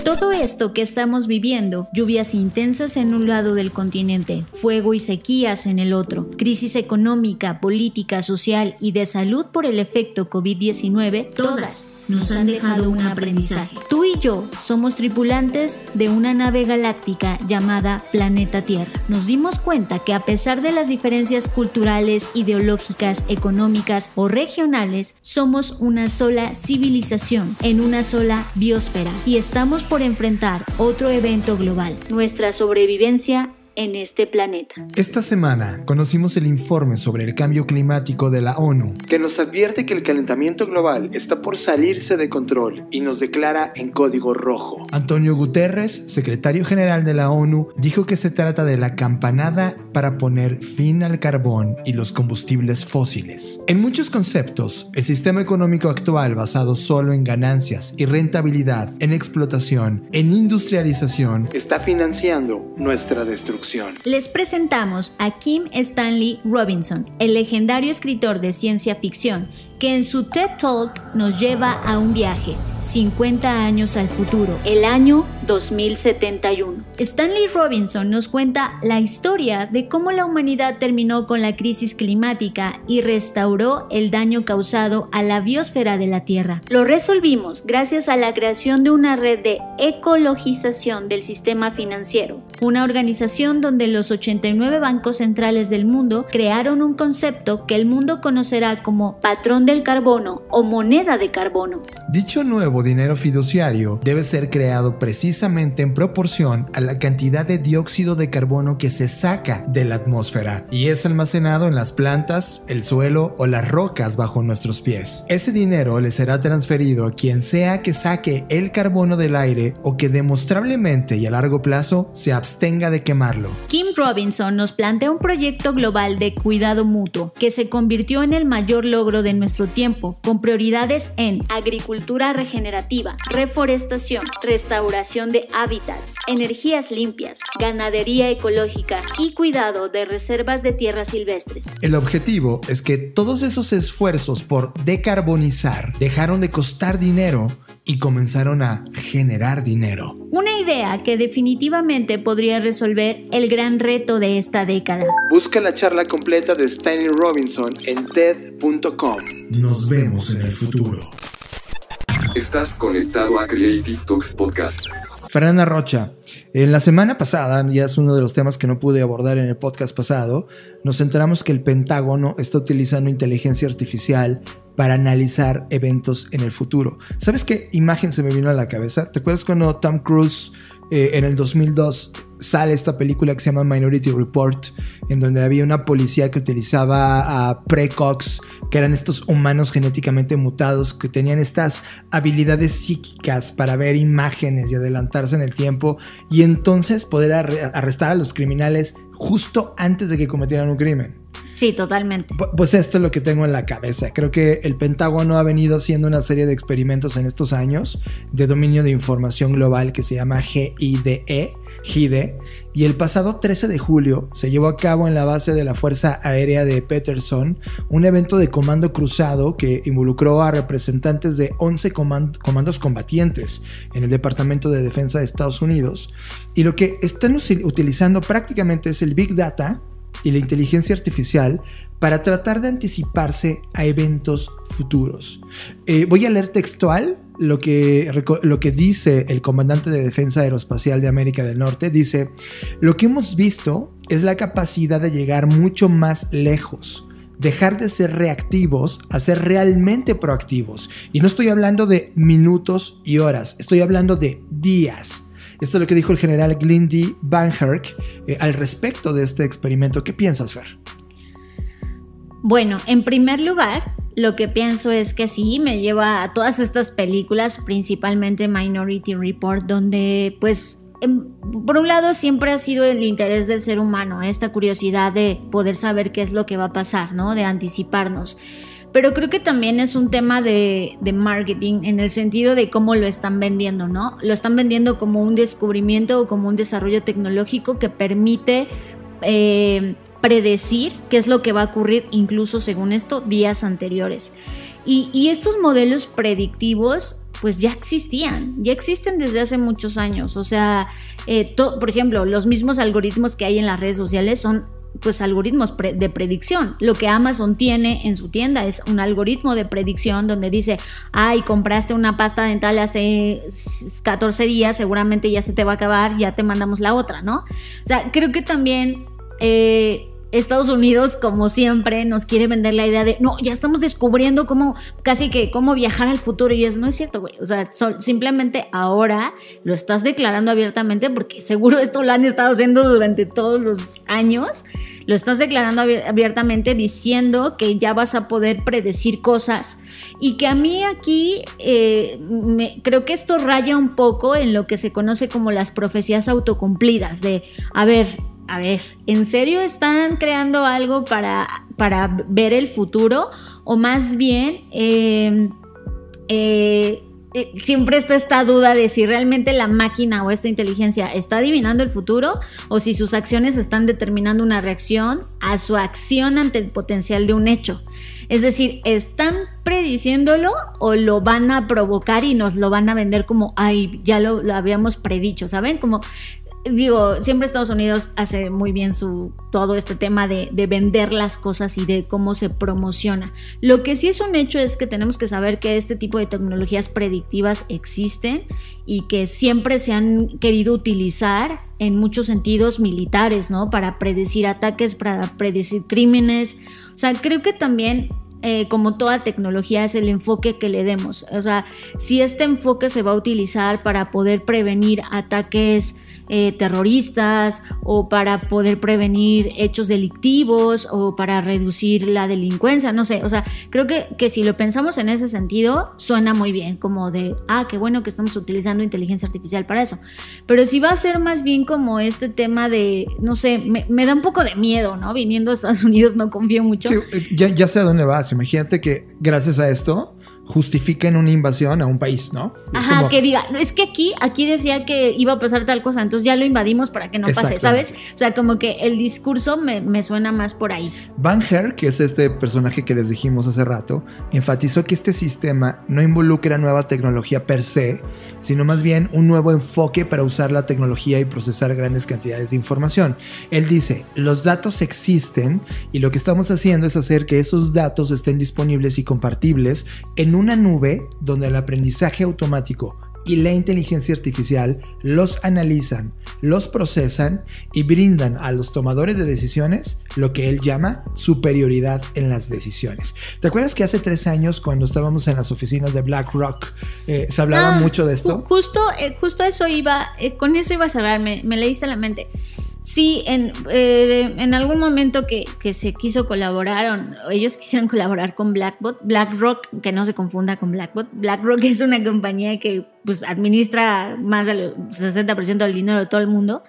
Todo esto que estamos viviendo, lluvias intensas en un lado del continente, fuego y sequías en el otro, crisis económica, política, social y de salud por el efecto COVID-19, todas nos han dejado un aprendizaje. Tú y yo somos tripulantes de una nave galáctica llamada Planeta Tierra. Nos dimos cuenta que a pesar de las diferencias culturales, ideológicas, económicas o regionales, somos una sola civilización en una sola biosfera y estamos por enfrentar otro evento global, nuestra sobrevivencia en este planeta. Esta semana conocimos el informe sobre el cambio climático de la ONU, que nos advierte que el calentamiento global está por salirse de control y nos declara en código rojo. Antonio Guterres, secretario general de la ONU, dijo que se trata de la campanada para poner fin al carbón y los combustibles fósiles. En muchos conceptos, el sistema económico actual basado solo en ganancias y rentabilidad, en explotación, en industrialización, está financiando nuestra destrucción. Les presentamos a Kim Stanley Robinson, el legendario escritor de ciencia ficción, que en su TED Talk nos lleva a un viaje 50 años al futuro, el año 2071. Stanley Robinson nos cuenta la historia de cómo la humanidad terminó con la crisis climática y restauró el daño causado a la biosfera de la Tierra. Lo resolvimos gracias a la creación de una red de ecologización del sistema financiero, una organización donde los 89 bancos centrales del mundo crearon un concepto que el mundo conocerá como patrón del carbono o moneda de carbono. Dicho nuevo dinero fiduciario debe ser creado precisamente en proporción a la cantidad de dióxido de carbono que se saca de la atmósfera y es almacenado en las plantas, el suelo o las rocas bajo nuestros pies. Ese dinero le será transferido a quien sea que saque el carbono del aire o que demostrablemente y a largo plazo se abstenga de quemarlo. Kim Robinson nos plantea un proyecto global de cuidado mutuo que se convirtió en el mayor logro de nuestro tiempo, con prioridades en agricultura regenerativa, reforestación, restauración de hábitats, energías limpias, ganadería ecológica y cuidado de reservas de tierras silvestres. El objetivo es que todos esos esfuerzos por decarbonizar dejaron de costar dinero y comenzaron a generar dinero. Una idea que definitivamente podría resolver el gran reto de esta década. Busca la charla completa de Stanley Robinson en TED.com. Nos vemos en el futuro. Estás conectado a Creative Talks Podcast. Fernanda Rocha, en la semana pasada, ya es uno de los temas que no pude abordar en el podcast pasado, nos enteramos que el Pentágono está utilizando inteligencia artificial para analizar eventos en el futuro. ¿Sabes qué imagen se me vino a la cabeza? ¿Te acuerdas cuando Tom Cruise en el 2002 sale esta película que se llama Minority Report, en donde había una policía que utilizaba a precogs, que eran estos humanos genéticamente mutados que tenían estas habilidades psíquicas para ver imágenes y adelantarse en el tiempo y entonces poder arrestar a los criminales justo antes de que cometieran un crimen? Sí, totalmente. Pues esto es lo que tengo en la cabeza. Creo que el Pentágono ha venido haciendo una serie de experimentos en estos años de dominio de información global que se llama GIDE, y el pasado 13 de julio se llevó a cabo en la base de la Fuerza Aérea de Peterson un evento de comando cruzado que involucró a representantes de 11 comandos combatientes en el Departamento de Defensa de Estados Unidos, y lo que están utilizando prácticamente es el Big Data y la inteligencia artificial para tratar de anticiparse a eventos futuros. Voy a leer textual lo que dice el comandante de Defensa Aeroespacial de América del Norte. Dice: lo que hemos visto es la capacidad de llegar mucho más lejos, dejar de ser reactivos a ser realmente proactivos. Y no estoy hablando de minutos y horas, estoy hablando de días. Esto es lo que dijo el general Glendy Van Herk al respecto de este experimento. ¿Qué piensas, Fer? Bueno, en primer lugar, lo que pienso es que sí, me lleva a todas estas películas, principalmente Minority Report, donde pues por un lado siempre ha sido el interés del ser humano, esta curiosidad de poder saber qué es lo que va a pasar, ¿no? De anticiparnos. Pero creo que también es un tema de marketing en el sentido de cómo lo están vendiendo, ¿no? Lo están vendiendo como un descubrimiento o como un desarrollo tecnológico que permite predecir qué es lo que va a ocurrir, incluso según esto, días anteriores. Y estos modelos predictivos pues ya existen desde hace muchos años. O sea, por ejemplo, los mismos algoritmos que hay en las redes sociales son pues algoritmos de predicción. Lo que Amazon tiene en su tienda es un algoritmo de predicción donde dice: ay, compraste una pasta dental hace 14 días, seguramente ya se te va a acabar, ya te mandamos la otra, ¿no? O sea, creo que también Estados Unidos, como siempre, nos quiere vender la idea de no, ya estamos descubriendo cómo viajar al futuro, y no es cierto, güey. O sea, simplemente ahora lo estás declarando abiertamente, porque seguro esto lo han estado haciendo durante todos los años. Lo estás declarando abiertamente diciendo que ya vas a poder predecir cosas, y que a mí aquí creo que esto raya un poco en lo que se conoce como las profecías autocumplidas de, a ver, ¿en serio están creando algo para ver el futuro? O más bien, siempre está esta duda de si realmente la máquina o esta inteligencia está adivinando el futuro, o si sus acciones están determinando una reacción a su acción ante el potencial de un hecho. Es decir, ¿están prediciéndolo o lo van a provocar y nos lo van a vender como, ay, ya lo habíamos predicho? ¿Saben? Como... digo, siempre Estados Unidos hace muy bien todo este tema de vender las cosas y de cómo se promociona. Lo que sí es un hecho es que tenemos que saber que este tipo de tecnologías predictivas existen y que siempre se han querido utilizar en muchos sentidos militares, ¿no? Para predecir ataques, para predecir crímenes. O sea, creo que también como toda tecnología, es el enfoque que le demos. O sea, si este enfoque se va a utilizar para poder prevenir ataques terroristas o para poder prevenir hechos delictivos o para reducir la delincuencia, no sé, o sea, creo que si lo pensamos en ese sentido, suena muy bien, como de, qué bueno que estamos utilizando inteligencia artificial para eso. Pero si va a ser más bien como este tema de, no sé, me da un poco de miedo, ¿no? Viniendo a Estados Unidos no confío mucho. Sí, ya sé a dónde vas. Imagínate que gracias a esto justifiquen una invasión a un país, ¿no? Ajá, como que diga, es que aquí decía que iba a pasar tal cosa, entonces ya lo invadimos para que no pase, ¿sabes? O sea, como que el discurso me suena más por ahí. Van Herr, que es este personaje que les dijimos hace rato, enfatizó que este sistema no involucra nueva tecnología per se, sino más bien un nuevo enfoque para usar la tecnología y procesar grandes cantidades de información. Él dice, los datos existen y lo que estamos haciendo es hacer que esos datos estén disponibles y compartibles en una nube donde el aprendizaje automático y la inteligencia artificial los analizan, los procesan y brindan a los tomadores de decisiones lo que él llama superioridad en las decisiones. ¿Te acuerdas que hace 3 años cuando estábamos en las oficinas de BlackRock se hablaba mucho de esto? Justo eso iba, con eso iba a cerrar, me leíste la mente. Sí, en algún momento que se quiso colaborar, ellos quisieron colaborar con BlackRock, que no se confunda con Blackbot. BlackRock es una compañía que pues administra más del 60% del dinero de todo el mundo.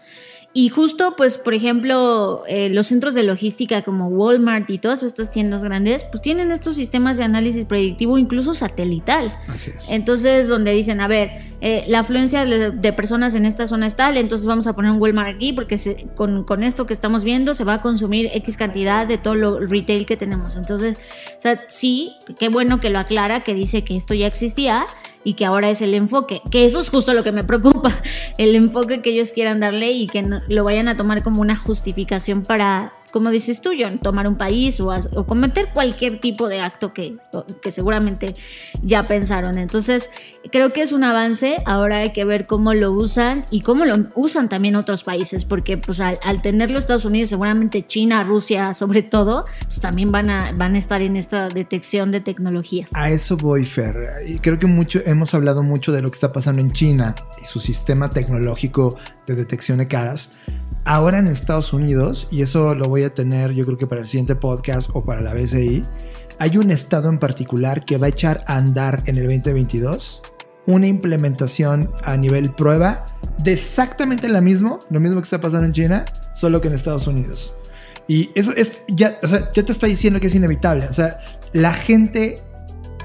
Y justo, pues, por ejemplo, los centros de logística como Walmart y todas estas tiendas grandes, pues tienen estos sistemas de análisis predictivo, incluso satelital. Así es. Entonces, donde dicen, a ver, la afluencia de personas en esta zona es tal, entonces vamos a poner un Walmart aquí porque con esto que estamos viendo se va a consumir X cantidad de todo lo retail que tenemos. Entonces, o sea, sí, qué bueno que lo aclara, que dice que esto ya existía y que ahora es el enfoque, que eso es justo lo que me preocupa, el enfoque que ellos quieran darle y que no, lo vayan a tomar como una justificación para, como dices tú, John, tomar un país o cometer cualquier tipo de acto que seguramente ya pensaron. Entonces, creo que es un avance. Ahora hay que ver cómo lo usan y cómo lo usan también otros países, porque pues al tenerlo Estados Unidos, seguramente China, Rusia, sobre todo, pues también van a estar en esta detección de tecnologías. A eso voy, Fer. Y creo que hemos hablado mucho de lo que está pasando en China y su sistema tecnológico de detección de caras. Ahora en Estados Unidos, y eso lo voy a tener yo creo que para el siguiente podcast o para la BCI, hay un estado en particular que va a echar a andar en el 2022 una implementación a nivel prueba de exactamente lo mismo que está pasando en China, solo que en Estados Unidos. Y eso es ya, o sea, ya te está diciendo que es inevitable. O sea, la gente,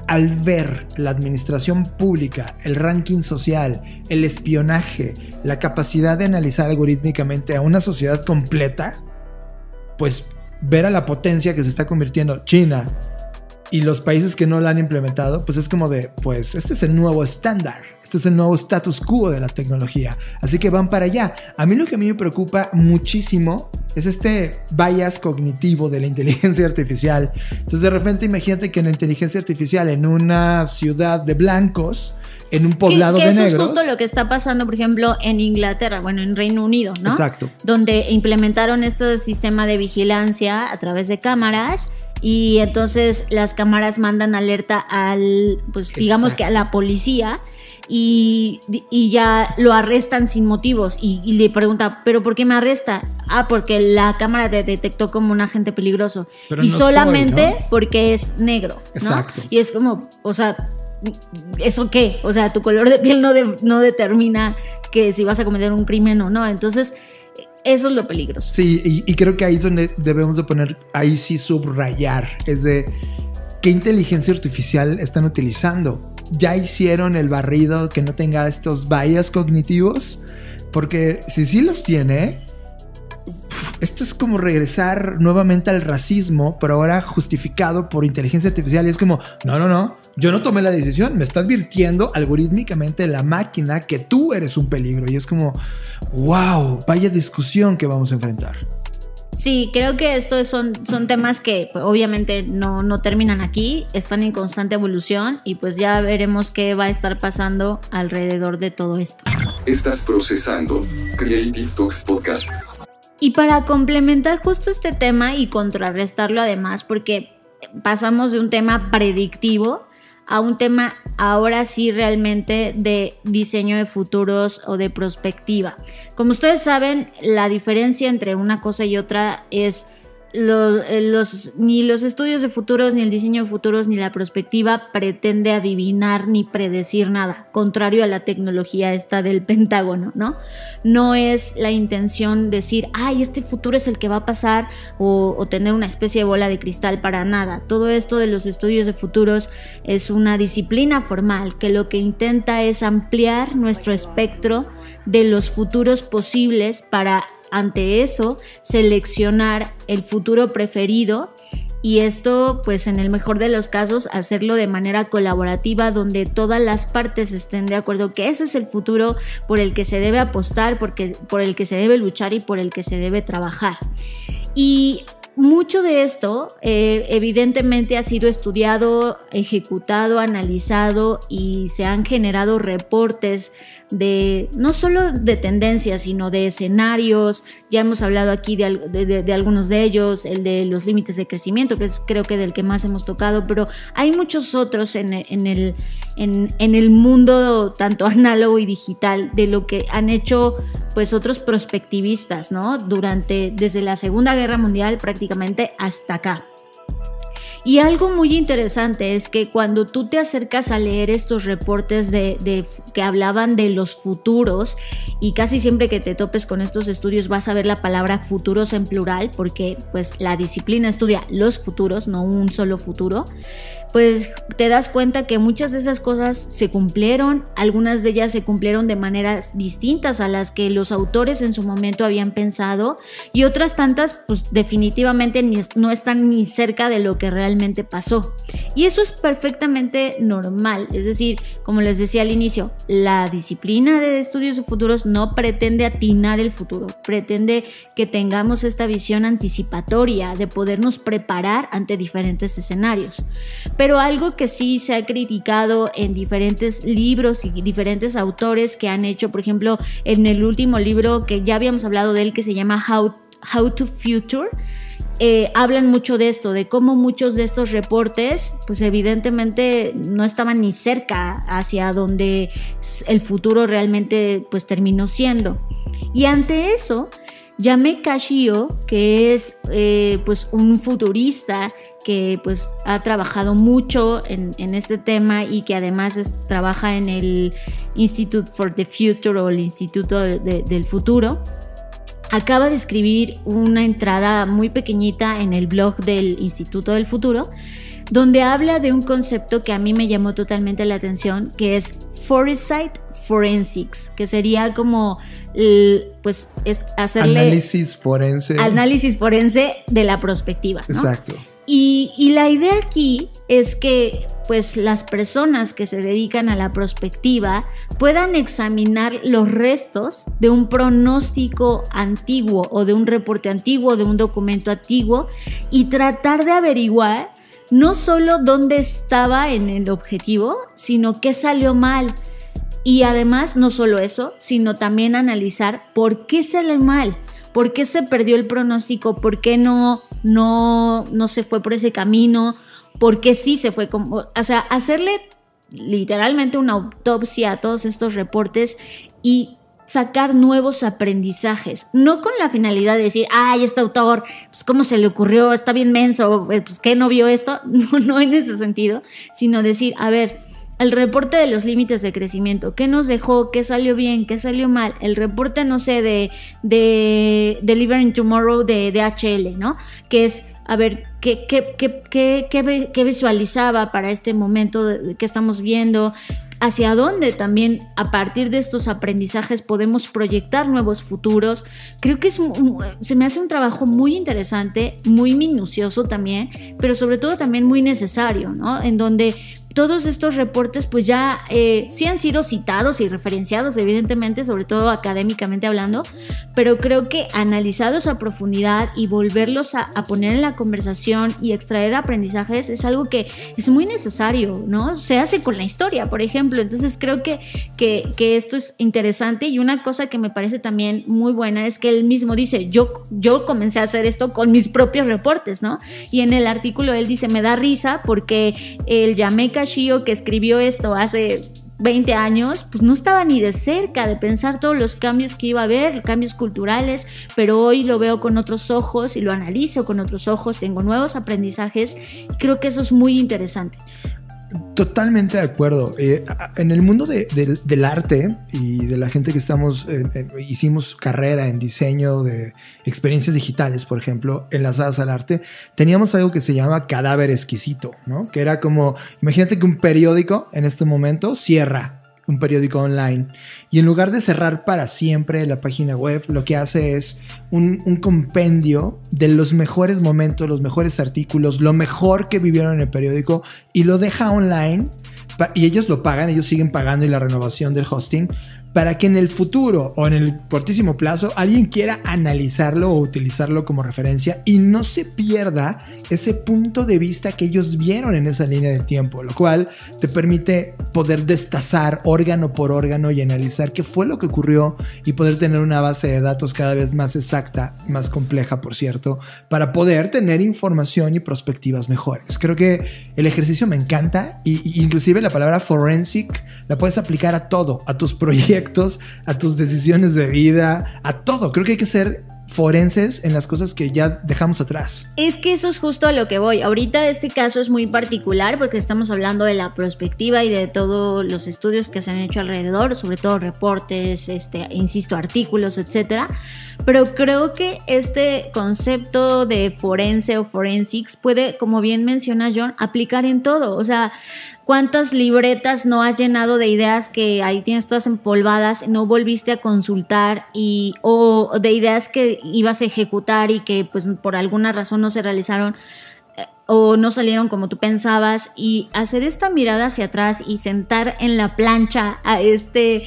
al ver la administración pública, el ranking social, el espionaje, la capacidad de analizar algorítmicamente a una sociedad completa, pues ver a la potencia que se está convirtiendo China y los países que no la han implementado, pues es como de, pues este es el nuevo estándar, este es el nuevo status quo de la tecnología, así que van para allá. A mí me preocupa muchísimo es este bias cognitivo de la inteligencia artificial. Entonces de repente imagínate que en la inteligencia artificial en una ciudad de blancos, en un poblado de negros. Eso es justo lo que está pasando, por ejemplo, en Inglaterra, bueno, en Reino Unido, ¿no? Exacto. Donde implementaron este sistema de vigilancia a través de cámaras y entonces las cámaras mandan alerta al, pues digamos que a la policía y ya lo arrestan sin motivos y le pregunta, ¿pero por qué me arresta? Porque la cámara te detectó como un agente peligroso. Pero y no solamente soy, ¿no? Porque es negro, ¿no? Exacto. Y es como, o sea, ¿eso qué? O sea, tu color de piel no determina que si vas a cometer un crimen o no. Entonces, eso es lo peligroso. Sí, y creo que ahí es donde debemos de poner, ahí sí subrayar, es de qué inteligencia artificial están utilizando. ¿Ya hicieron el barrido que no tenga estos bias cognitivos? Porque si sí los tiene, esto es como regresar nuevamente al racismo, pero ahora justificado por inteligencia artificial. Y es como, no, yo no tomé la decisión, me está advirtiendo algorítmicamente la máquina que tú eres un peligro. Y es como, wow, vaya discusión que vamos a enfrentar. Sí, creo que estos son temas que obviamente no terminan aquí, están en constante evolución y pues ya veremos qué va a estar pasando alrededor de todo esto. Estás procesando Creative Talks Podcast. Y para complementar justo este tema y contrarrestarlo además, porque pasamos de un tema predictivo a un tema ahora sí realmente de diseño de futuros o de prospectiva. Como ustedes saben, la diferencia entre una cosa y otra es ni los estudios de futuros, ni el diseño de futuros, ni la prospectiva pretende adivinar ni predecir nada, contrario a la tecnología esta del Pentágono, ¿no? No es la intención decir, ay, este futuro es el que va a pasar o tener una especie de bola de cristal, para nada. Todo esto de los estudios de futuros es una disciplina formal que lo que intenta es ampliar nuestro espectro de los futuros posibles para, ante eso, seleccionar el futuro preferido, y esto, pues en el mejor de los casos, hacerlo de manera colaborativa, donde todas las partes estén de acuerdo que ese es el futuro por el que se debe apostar, por el que se debe luchar y por el que se debe trabajar. Y mucho de esto evidentemente ha sido estudiado, ejecutado, analizado, y se han generado reportes de no solo de tendencias, sino de escenarios. Ya hemos hablado aquí de algunos de ellos, el de los límites de crecimiento, que es creo que del que más hemos tocado, pero hay muchos otros en el mundo tanto análogo y digital, de lo que han hecho pues otros prospectivistas, ¿no? Desde la Segunda Guerra Mundial prácticamente hasta acá. Y algo muy interesante es que cuando tú te acercas a leer estos reportes que hablaban de los futuros, y casi siempre que te topes con estos estudios vas a ver la palabra futuros en plural, porque pues la disciplina estudia los futuros, no un solo futuro, pues te das cuenta que muchas de esas cosas se cumplieron, algunas de ellas se cumplieron de maneras distintas a las que los autores en su momento habían pensado, y otras tantas pues definitivamente no están ni cerca de lo que realmente pasó. Y eso es perfectamente normal. Es decir, como les decía al inicio, la disciplina de estudios de futuros no pretende atinar el futuro, pretende que tengamos esta visión anticipatoria de podernos preparar ante diferentes escenarios. Pero algo que sí se ha criticado en diferentes libros y diferentes autores que han hecho, por ejemplo, en el último libro que ya habíamos hablado de él, que se llama How to Future, hablan mucho de esto, de cómo muchos de estos reportes pues evidentemente no estaban ni cerca hacia donde el futuro realmente pues terminó siendo. Y ante eso, Yame Kashio, que es pues un futurista que pues ha trabajado mucho en este tema, y que además trabaja en el Institute for the Future, o el Instituto del Futuro, acaba de escribir una entrada muy pequeñita en el blog del Instituto del Futuro, donde habla de un concepto que a mí me llamó totalmente la atención, que es Foresight Forensics, que sería como pues hacerle análisis forense de la prospectiva, ¿no? Exacto. Y la idea aquí es que pues las personas que se dedican a la prospectiva puedan examinar los restos de un pronóstico antiguo, o de un reporte antiguo, de un documento antiguo, y tratar de averiguar no solo dónde estaba en el objetivo, sino qué salió mal. Y además, no solo eso, sino también analizar por qué sale mal, por qué se perdió el pronóstico, por qué no se fue por ese camino, por qué sí se fue, o sea, hacerle literalmente una autopsia a todos estos reportes y sacar nuevos aprendizajes, no con la finalidad de decir, ay, este autor, pues cómo se le ocurrió, está bien menso, pues qué no vio esto, no en ese sentido, sino decir, a ver, el reporte de los límites de crecimiento, ¿qué nos dejó? ¿Qué salió bien? ¿Qué salió mal? El reporte, no sé, de Delivering Tomorrow de DHL, ¿no? Que es, a ver, ¿qué visualizaba para este momento que estamos viendo? Hacia dónde también a partir de estos aprendizajes podemos proyectar nuevos futuros. Creo que se me hace un trabajo muy interesante, muy minucioso también, pero sobre todo también muy necesario, ¿no? En donde todos estos reportes pues ya sí han sido citados y referenciados evidentemente, sobre todo académicamente hablando, pero creo que analizados a profundidad y volverlos a poner en la conversación y extraer aprendizajes es algo que es muy necesario, ¿no? Se hace con la historia, por ejemplo. Entonces creo que esto es interesante, y una cosa que me parece también muy buena es que él mismo dice, yo comencé a hacer esto con mis propios reportes, ¿no? Y en el artículo él dice, me da risa porque el Yamei Kashio que escribió esto hace 20 años, pues no estaba ni de cerca de pensar todos los cambios que iba a haber, cambios culturales, pero hoy lo veo con otros ojos y lo analizo con otros ojos, tengo nuevos aprendizajes y creo que eso es muy interesante. Totalmente de acuerdo. En el mundo del arte y de la gente que hicimos carrera en diseño de experiencias digitales, por ejemplo, enlazadas al arte, teníamos algo que se llama cadáver exquisito, ¿no? Que era como, imagínate que un periódico en este momento cierra, un periódico online, y en lugar de cerrar para siempre la página web, lo que hace es un compendio de los mejores momentos, los mejores artículos, lo mejor que vivieron en el periódico, y lo deja online, y ellos lo pagan, ellos siguen pagando y la renovación del hosting, para que en el futuro o en el cortísimo plazo alguien quiera analizarlo o utilizarlo como referencia y no se pierda ese punto de vista que ellos vieron en esa línea del tiempo, lo cual te permite poder destazar órgano por órgano y analizar qué fue lo que ocurrió y poder tener una base de datos cada vez más exacta, más compleja, por cierto, para poder tener información y perspectivas mejores. Creo que el ejercicio me encanta, y inclusive la palabra forensic la puedes aplicar a todo, a tus proyectos, a tus decisiones de vida, a todo. Creo que hay que ser forenses en las cosas que ya dejamos atrás. Es que eso es justo a lo que voy. Ahorita este caso es muy particular porque estamos hablando de la prospectiva y de todos los estudios que se han hecho alrededor, sobre todo reportes, insisto, artículos, etcétera. Pero creo que este concepto de forense o forensics puede, como bien menciona John, aplicar en todo. O sea, ¿cuántas libretas no has llenado de ideas que ahí tienes todas empolvadas, no volviste a consultar, o de ideas que ibas a ejecutar y que pues por alguna razón no se realizaron o no salieron como tú pensabas? Y hacer esta mirada hacia atrás y sentar en la plancha a este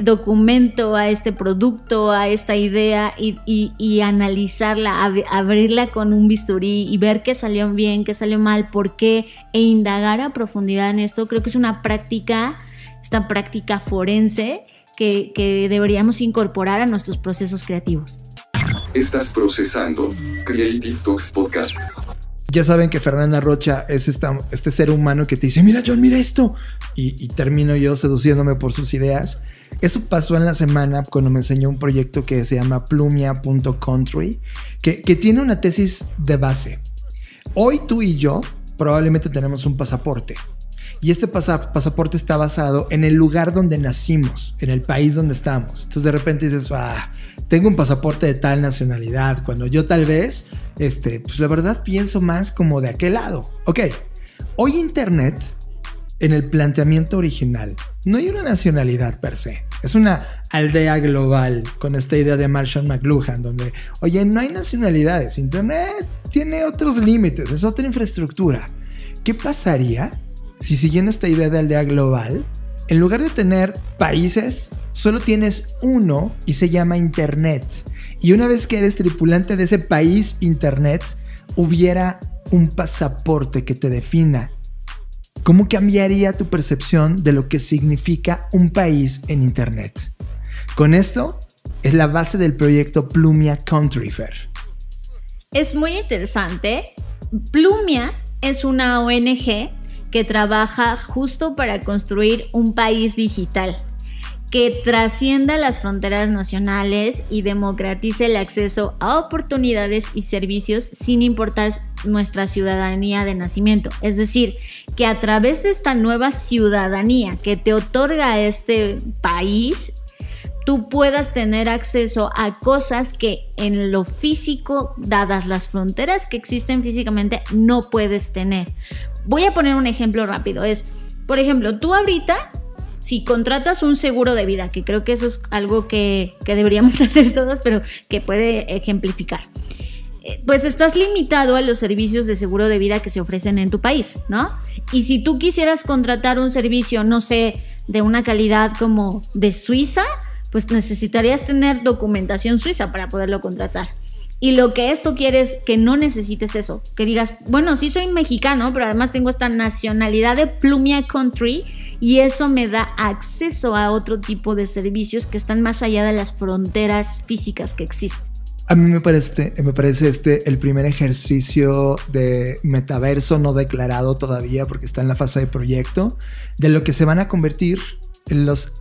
documento, a este producto, a esta idea y analizarla, abrirla con un bisturí y ver qué salió bien, qué salió mal, por qué, e indagar a profundidad en esto. Creo que es una práctica, esta práctica forense que deberíamos incorporar a nuestros procesos creativos. Estás procesando Creative Talks Podcast. Ya saben que Fernanda Rocha es este ser humano que te dice, mira John, mira esto, y termino yo seduciéndome por sus ideas. Eso pasó en la semana cuando me enseñó un proyecto que se llama Plumia.country, que tiene una tesis de base. Hoy tú y yo probablemente tenemos un pasaporte, y este pasaporte está basado en el lugar donde nacimos, en el país donde estamos. Entonces de repente dices, tengo un pasaporte de tal nacionalidad, cuando yo tal vez, pues la verdad pienso más como de aquel lado. Ok, hoy Internet, en el planteamiento original, no hay una nacionalidad per se. Es una aldea global con esta idea de Marshall McLuhan, donde, oye, no hay nacionalidades. Internet tiene otros límites, es otra infraestructura. ¿Qué pasaría si, siguiendo esta idea de aldea global, en lugar de tener países, solo tienes uno y se llama Internet? Y una vez que eres tripulante de ese país Internet, hubiera un pasaporte que te defina. ¿Cómo cambiaría tu percepción de lo que significa un país en Internet? Con esto es la base del proyecto Plumia Country Fair. Es muy interesante. Plumia es una ONG que trabaja justo para construir un país digital que trascienda las fronteras nacionales y democratice el acceso a oportunidades y servicios sin importar nuestra ciudadanía de nacimiento. Es decir, que a través de esta nueva ciudadanía que te otorga este país, tú puedas tener acceso a cosas que en lo físico, dadas las fronteras que existen físicamente, no puedes tener. Voy a poner un ejemplo rápido. Por ejemplo, tú ahorita, si contratas un seguro de vida, que creo que eso es algo que deberíamos hacer todos, pero que puede ejemplificar. pues estás limitado a los servicios de seguro de vida que se ofrecen en tu país, ¿no? Y si tú quisieras contratar un servicio, no sé, de una calidad como de Suiza, pues necesitarías tener documentación suiza para poderlo contratar. Y lo que esto quiere es que no necesites eso, que digas, bueno, sí soy mexicano, pero además tengo esta nacionalidad de Plumia Country y eso me da acceso a otro tipo de servicios que están más allá de las fronteras físicas que existen. A mí me parece el primer ejercicio de metaverso no declarado todavía porque está en la fase de proyecto, de lo que se van a convertir en los...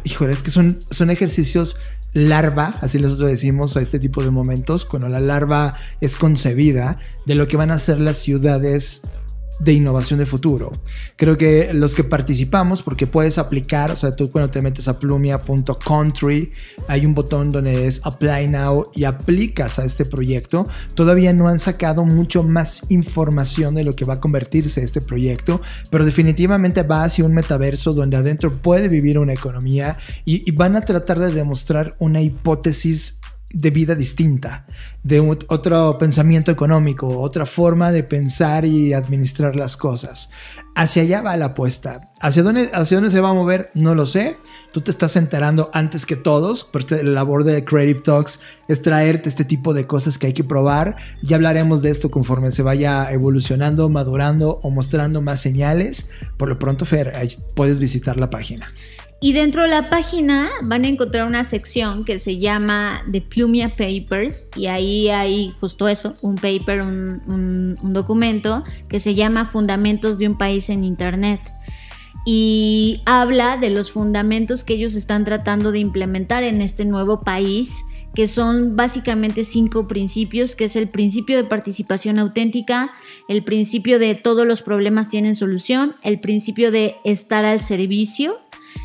híjole, es que son ejercicios larva, así nosotros decimos a este tipo de momentos, cuando la larva es concebida, de lo que van a ser las ciudades de innovación de futuro. Creo que los que participamos, porque puedes aplicar, o sea, tú cuando te metes a plumia.country, hay un botón donde es Apply Now y aplicas a este proyecto. Todavía no han sacado mucho más información de lo que va a convertirse este proyecto, pero definitivamente va hacia un metaverso donde adentro puede vivir una economía y van a tratar de demostrar una hipótesis de vida distinta, de otro pensamiento económico, otra forma de pensar y administrar las cosas. Hacia allá va la apuesta. ¿Hacia dónde se va a mover? No lo sé. Tú te estás enterando antes que todos, pero la labor de Creative Talks es traerte este tipo de cosas que hay que probar. Ya hablaremos de esto conforme se vaya evolucionando, madurando o mostrando más señales. Por lo pronto, Fer, puedes visitar la página. Y dentro de la página van a encontrar una sección que se llama The Plumia Papers y ahí hay justo eso, un paper, un documento que se llama Fundamentos de un país en Internet. Y habla de los fundamentos que ellos están tratando de implementar en este nuevo país, que son básicamente 5 principios, que es el principio de participación auténtica, el principio de todos los problemas tienen solución, el principio de estar al servicio.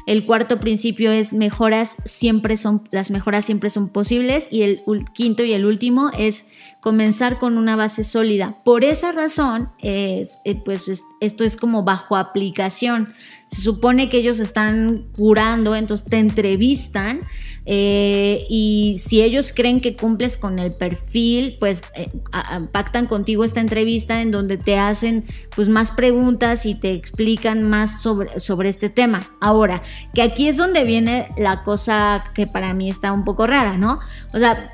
El cuarto principio es las mejoras siempre son posibles y el quinto y el último es comenzar con una base sólida. Por esa razón, esto es como bajo aplicación. Se supone que ellos están curando, entonces te entrevistan y si ellos creen que cumples con el perfil, pues pactan contigo esta entrevista en donde te hacen pues más preguntas y te explican más sobre este tema. Ahora, que aquí es donde viene la cosa que para mí está un poco rara, ¿no? O sea,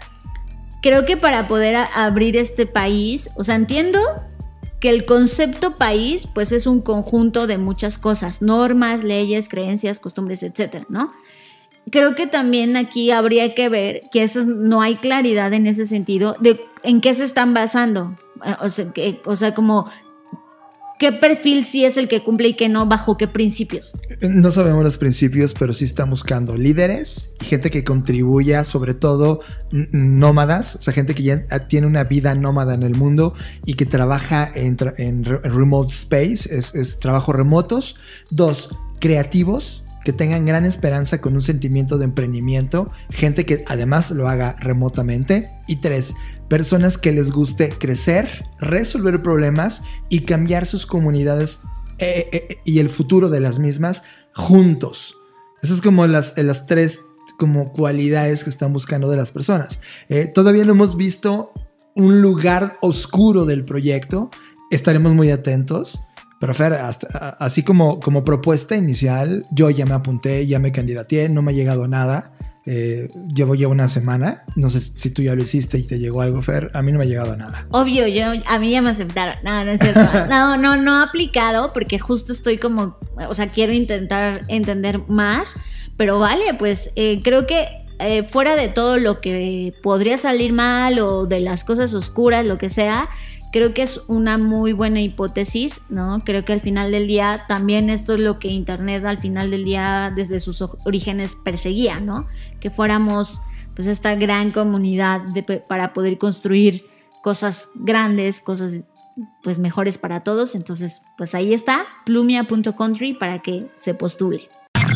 creo que para poder abrir este país, o sea, entiendo que el concepto país pues es un conjunto de muchas cosas, normas, leyes, creencias, costumbres, etcétera, ¿no? Creo que también aquí habría que ver que eso no hay claridad en ese sentido de en qué se están basando, o sea como qué perfil sí es el que cumple y qué no, bajo qué principios. No sabemos los principios, pero sí están buscando líderes y gente que contribuya, sobre todo nómadas, o sea, gente que ya tiene una vida nómada en el mundo y que trabaja en remote space, es trabajo remotos. 2, creativos, que tengan gran esperanza con un sentimiento de emprendimiento, gente que además lo haga remotamente. Y 3, personas que les guste crecer, resolver problemas y cambiar sus comunidades y el futuro de las mismas juntos. Esas es como las 3 como cualidades que están buscando de las personas. Todavía no hemos visto un lugar oscuro del proyecto. Estaremos muy atentos. Pero Fer, así como propuesta inicial, yo ya me apunté, ya me candidateé, no me ha llegado nada. Llevo ya una semana. No sé si tú ya lo hiciste y te llegó algo, Fer. A mí no me ha llegado nada. Obvio, a mí ya me aceptaron. No es cierto. No he aplicado porque justo estoy como, o sea, quiero intentar entender más. Pero vale, pues creo que fuera de todo lo que podría salir mal o de las cosas oscuras, lo que sea, creo que es una muy buena hipótesis, ¿no? Creo que al final del día también esto es lo que Internet al final del día desde sus orígenes perseguía, ¿no? Que fuéramos pues esta gran comunidad para poder construir cosas grandes, cosas pues mejores para todos. Entonces pues ahí está, plumia.country para que se postule.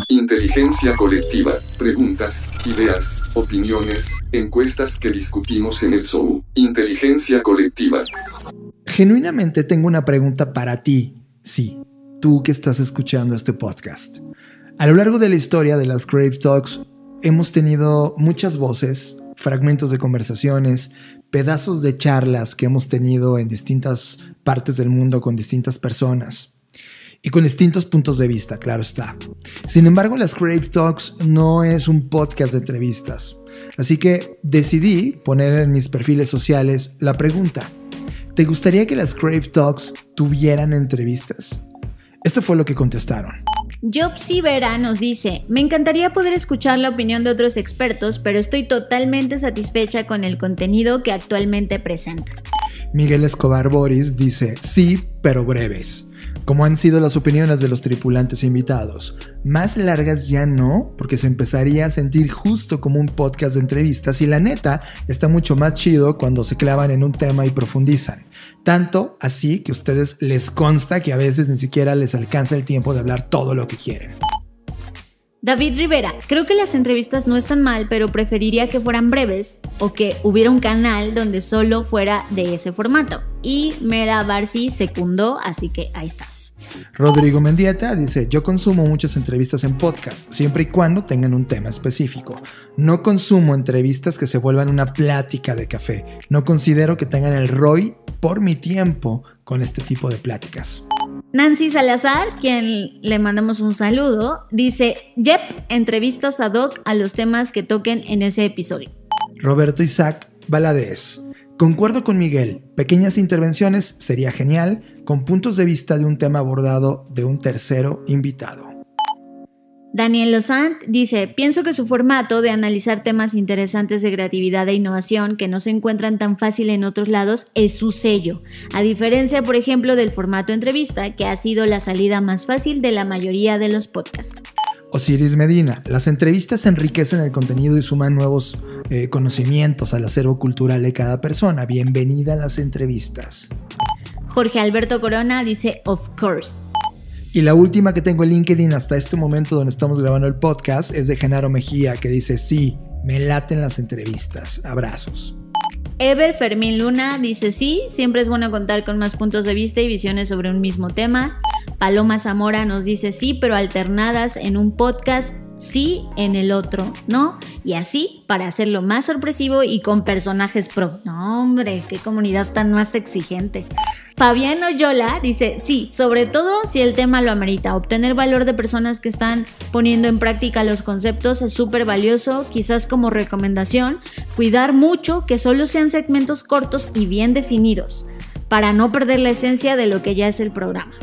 Inteligencia colectiva, preguntas, ideas, opiniones, encuestas que discutimos en el show. Inteligencia colectiva. Genuinamente tengo una pregunta para ti, sí, tú que estás escuchando este podcast. A lo largo de la historia de las Creative Talks hemos tenido muchas voces fragmentos de conversaciones, pedazos de charlas que hemos tenido en distintas partes del mundo con distintas personas y con distintos puntos de vista, claro está. Sin embargo, las Creative Talks no es un podcast de entrevistas, así que decidí poner en mis perfiles sociales la pregunta: ¿te gustaría que las Creative Talks tuvieran entrevistas? Esto fue lo que contestaron. Jobsy Vera nos dice: me encantaría poder escuchar la opinión de otros expertos, pero estoy totalmente satisfecha con el contenido que actualmente presenta. Miguel Escobar Boris dice: sí, pero breves. Como han sido las opiniones de los tripulantes invitados. Más largas ya no, porque se empezaría a sentir justo como un podcast de entrevistas y la neta está mucho más chido cuando se clavan en un tema y profundizan. Tanto así que a ustedes les consta que a veces ni siquiera les alcanza el tiempo de hablar todo lo que quieren. David Rivera: creo que las entrevistas no están mal, pero preferiría que fueran breves o que hubiera un canal donde solo fuera de ese formato. Y Mera Barsi secundó, así que ahí está. Rodrigo Mendieta dice: yo consumo muchas entrevistas en podcast, siempre y cuando tengan un tema específico. No consumo entrevistas que se vuelvan una plática de café. No considero que tengan el ROI por mi tiempo con este tipo de pláticas. Nancy Salazar, quien le mandamos un saludo, dice: yep, entrevistas ad hoc a los temas que toquen en ese episodio. Roberto Isaac Valadez: concuerdo con Miguel, pequeñas intervenciones sería genial, con puntos de vista de un tema abordado de un tercero invitado. Daniel Lozant dice: pienso que su formato de analizar temas interesantes de creatividad e innovación que no se encuentran tan fácil en otros lados es su sello, a diferencia, por ejemplo, del formato entrevista, que ha sido la salida más fácil de la mayoría de los podcasts. Osiris Medina: las entrevistas enriquecen el contenido y suman nuevos conocimientos al acervo cultural de cada persona. Bienvenida a las entrevistas. Jorge Alberto Corona dice: of course. Y la última que tengo en LinkedIn hasta este momento donde estamos grabando el podcast es de Genaro Mejía, que dice: sí, me laten las entrevistas, abrazos. Ever Fermín Luna dice: sí, siempre es bueno contar con más puntos de vista y visiones sobre un mismo tema. Paloma Zamora nos dice: sí, pero alternadas en un podcast, sí, en el otro, ¿no? Y así, para hacerlo más sorpresivo y con personajes pro. No, hombre, qué comunidad tan más exigente. Fabián Oyola dice: sí, sobre todo si el tema lo amerita. Obtener valor de personas que están poniendo en práctica los conceptos es súper valioso. Quizás como recomendación, cuidar mucho que solo sean segmentos cortos y bien definidos, para no perder la esencia de lo que ya es el programa.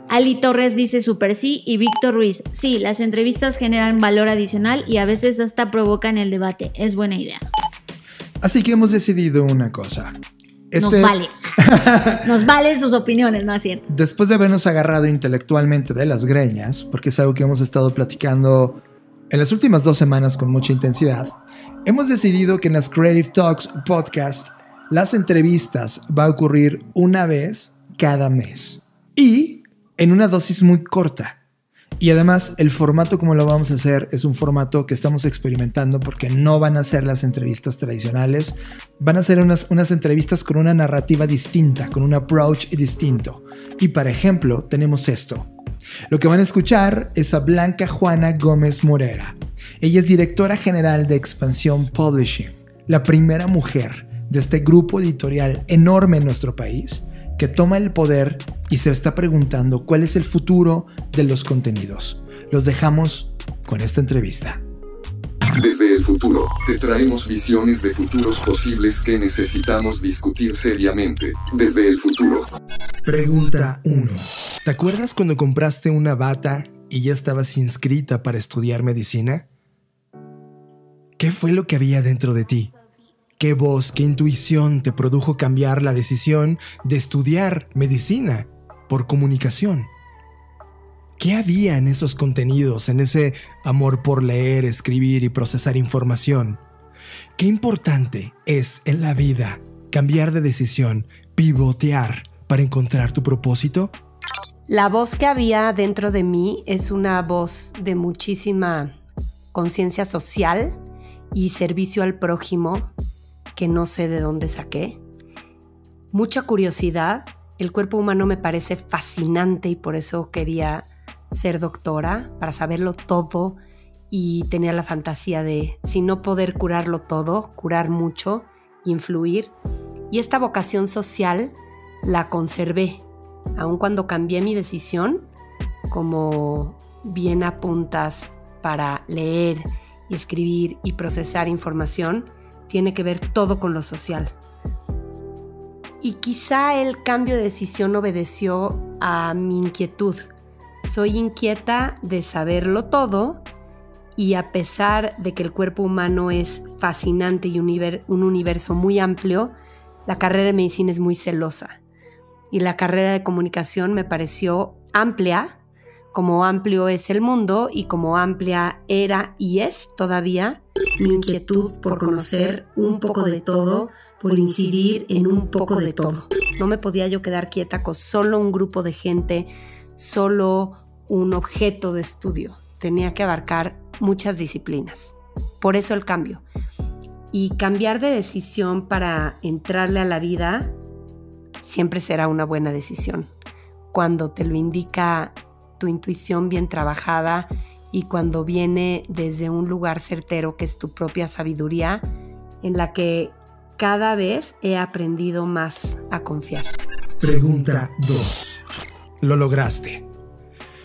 Ali Torres dice: super sí. Y Víctor Ruiz: sí, las entrevistas generan valor adicional y a veces hasta provocan el debate. Es buena idea. Así que hemos decidido una cosa. Nos vale. Nos valen sus opiniones, ¿no es cierto? Después de habernos agarrado intelectualmente de las greñas, porque es algo que hemos estado platicando en las últimas 2 semanas con mucha intensidad, hemos decidido que en las Creative Talks podcast las entrevistas va a ocurrir una vez cada mes y en una dosis muy corta. Y además el formato como lo vamos a hacer es un formato que estamos experimentando, porque no van a ser las entrevistas tradicionales, van a ser unas entrevistas con una narrativa distinta, con un approach distinto. Y por ejemplo tenemos esto. Lo que van a escuchar es a Blanca Juana Gómez Morera. Ella es directora general de Expansión Publishing, la primera mujer de este grupo editorial enorme en nuestro país, que toma el poder y se está preguntando cuál es el futuro de los contenidos. Los dejamos con esta entrevista. Desde el futuro, te traemos visiones de futuros posibles que necesitamos discutir seriamente. Desde el futuro. Pregunta 1. ¿Te acuerdas cuando compraste una bata y ya estabas inscrita para estudiar medicina? ¿Qué fue lo que había dentro de ti? ¿Qué voz, qué intuición te produjo cambiar la decisión de estudiar medicina por comunicación? ¿Qué había en esos contenidos, en ese amor por leer, escribir y procesar información? ¿Qué importante es en la vida cambiar de decisión, pivotear para encontrar tu propósito? La voz que había dentro de mí es una voz de muchísima conciencia social y servicio al prójimo, que no sé de dónde saqué. Mucha curiosidad. El cuerpo humano me parece fascinante y por eso quería ser doctora, para saberlo todo y tenía la fantasía de, si no poder curarlo todo, curar mucho, influir. Y esta vocación social la conservé, aun cuando cambié mi decisión, como bien apuntas, para leer y escribir y procesar información, tiene que ver todo con lo social. Y quizá el cambio de decisión obedeció a mi inquietud. Soy inquieta de saberlo todo, y a pesar de que el cuerpo humano es fascinante y un universo muy amplio, la carrera de medicina es muy celosa. Y la carrera de comunicación me pareció amplia, como amplio es el mundo y como amplia era y es todavía mi inquietud por conocer un poco de todo, por incidir en un poco de todo. No me podía yo quedar quieta con solo un grupo de gente, solo un objeto de estudio. Tenía que abarcar muchas disciplinas. Por eso el cambio. Y cambiar de decisión para entrarle a la vida siempre será una buena decisión. Cuando te lo indica tu intuición bien trabajada y cuando viene desde un lugar certero que es tu propia sabiduría, en la que cada vez he aprendido más a confiar. Pregunta 2. Lo lograste.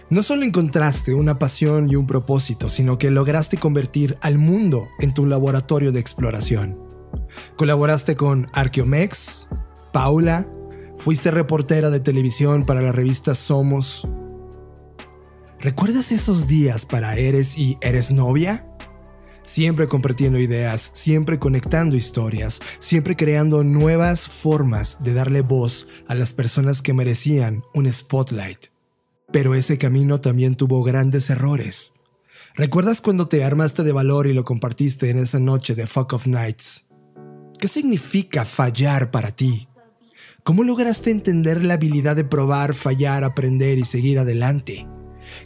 No solo encontraste una pasión y un propósito, sino que lograste convertir al mundo en tu laboratorio de exploración. Colaboraste con Arqueomex, Paula, fuiste reportera de televisión para la revista Somos. ¿Recuerdas esos días para Eres y Eres Novia? Siempre compartiendo ideas, siempre conectando historias, siempre creando nuevas formas de darle voz a las personas que merecían un spotlight. Pero ese camino también tuvo grandes errores. ¿Recuerdas cuando te armaste de valor y lo compartiste en esa noche de Fuck Off Nights? ¿Qué significa fallar para ti? ¿Cómo lograste entender la habilidad de probar, fallar, aprender y seguir adelante?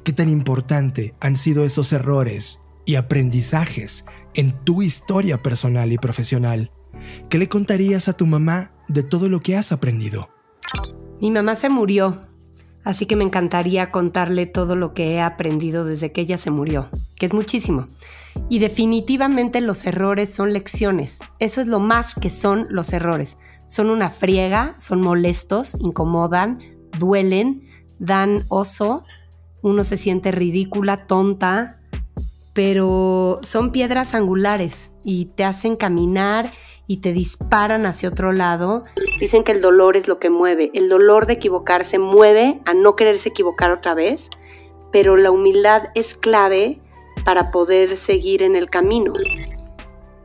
¿Qué tan importante han sido esos errores y aprendizajes en tu historia personal y profesional? ¿Qué le contarías a tu mamá de todo lo que has aprendido? Mi mamá se murió, así que me encantaría contarle todo lo que he aprendido desde que ella se murió, que es muchísimo. Y definitivamente los errores son lecciones. Eso es lo más que son los errores. Son una friega, son molestos, incomodan, duelen, dan oso. Uno se siente ridícula, tonta, pero son piedras angulares y te hacen caminar y te disparan hacia otro lado. Dicen que el dolor es lo que mueve. El dolor de equivocarse mueve a no quererse equivocar otra vez, pero la humildad es clave para poder seguir en el camino.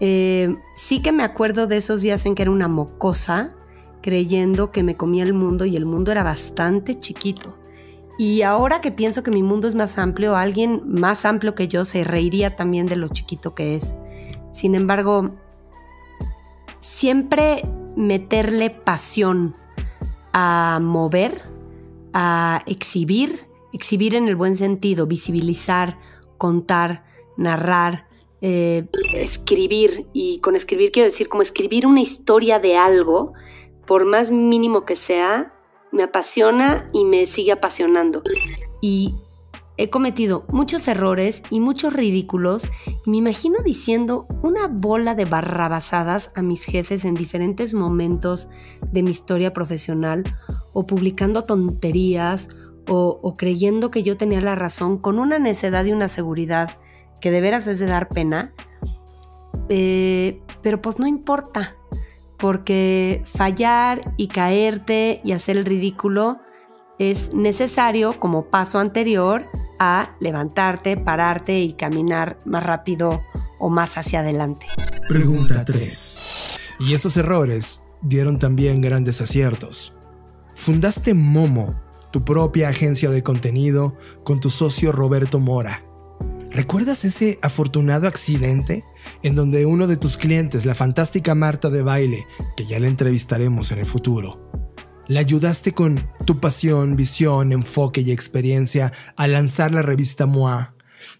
Sí que me acuerdo de esos días en que era una mocosa, creyendo que me comía el mundo y el mundo era bastante chiquito. Y ahora que pienso que mi mundo es más amplio, alguien más amplio que yo se reiría también de lo chiquito que es. Sin embargo, siempre meterle pasión a mover, a exhibir en el buen sentido, visibilizar, contar, narrar, escribir. Y con escribir quiero decir como escribir una historia de algo, por más mínimo que sea, me apasiona y me sigue apasionando. Y he cometido muchos errores y muchos ridículos y me imagino diciendo una bola de barrabasadas a mis jefes en diferentes momentos de mi historia profesional, o publicando tonterías o creyendo que yo tenía la razón, con una necedad y una seguridad que de veras es de dar pena. Pero pues no importa, porque fallar y caerte y hacer el ridículo es necesario como paso anterior a levantarte, pararte y caminar más rápido o más hacia adelante. Pregunta 3. Y esos errores dieron también grandes aciertos. Fundaste Momo, tu propia agencia de contenido, con tu socio Roberto Mora. ¿Recuerdas ese afortunado accidente en donde uno de tus clientes, la fantástica Marta de Baile, que ya la entrevistaremos en el futuro, le ayudaste con tu pasión, visión, enfoque y experiencia a lanzar la revista MOA?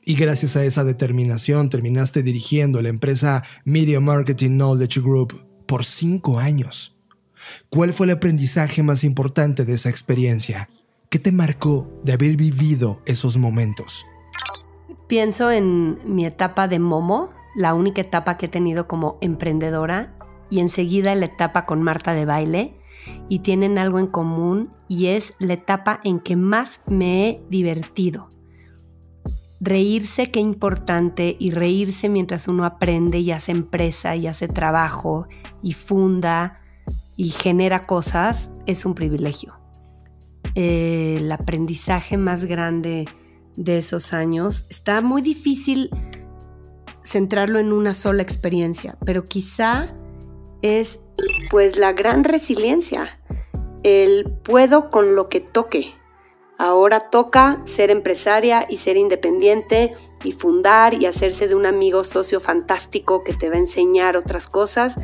Y gracias a esa determinación terminaste dirigiendo la empresa Media Marketing Knowledge Group por 5 años. ¿Cuál fue el aprendizaje más importante de esa experiencia? ¿Qué te marcó de haber vivido esos momentos? Pienso en mi etapa de Momo, la única etapa que he tenido como emprendedora, y enseguida la etapa con Marta de Baile, y tienen algo en común y es la etapa en que más me he divertido. Reírse, qué importante, y reírse mientras uno aprende y hace empresa y hace trabajo y funda y genera cosas, es un privilegio. El aprendizaje más grande de esos años, está muy difícil centrarlo en una sola experiencia, pero quizá es pues la gran resiliencia, el puedo con lo que toque. Ahora toca ser empresaria y ser independiente y fundar y hacerse de un amigo socio fantástico que te va a enseñar otras cosas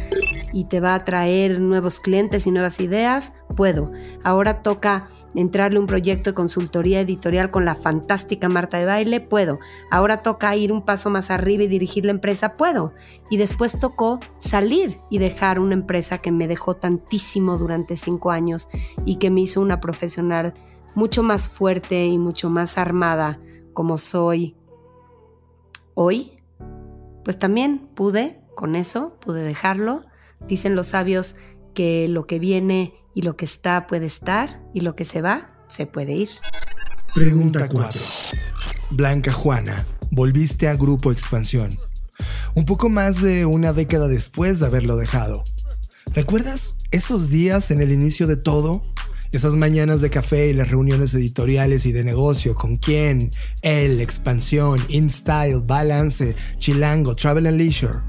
y te va a traer nuevos clientes y nuevas ideas. Puedo. Ahora toca entrarle un proyecto de consultoría editorial con la fantástica Marta de Baile. Puedo. Ahora toca ir un paso más arriba y dirigir la empresa. Puedo. Y después tocó salir y dejar una empresa que me dejó tantísimo durante 5 años y que me hizo una profesional mucho más fuerte y mucho más armada como soy hoy. Pues también pude dejarlo. Dicen los sabios que lo que viene y lo que está puede estar, y lo que se va se puede ir. Pregunta 4. Blanca Juana, volviste a Grupo Expansión, un poco más de una década después de haberlo dejado. ¿Recuerdas esos días en el inicio de todo? Esas mañanas de café y las reuniones editoriales y de negocio con quién, él, Expansión, InStyle, Balance, Chilango, Travel and Leisure.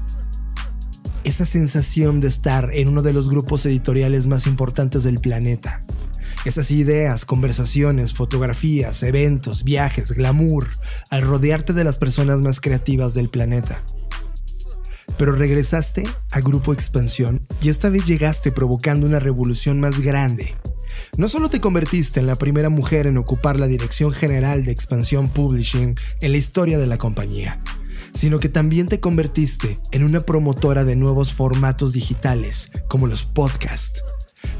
Esa sensación de estar en uno de los grupos editoriales más importantes del planeta. Esas ideas, conversaciones, fotografías, eventos, viajes, glamour, al rodearte de las personas más creativas del planeta. Pero regresaste a Grupo Expansión y esta vez llegaste provocando una revolución más grande. No solo te convertiste en la primera mujer en ocupar la dirección general de Expansión Publishing en la historia de la compañía, sino que también te convertiste en una promotora de nuevos formatos digitales, como los podcasts.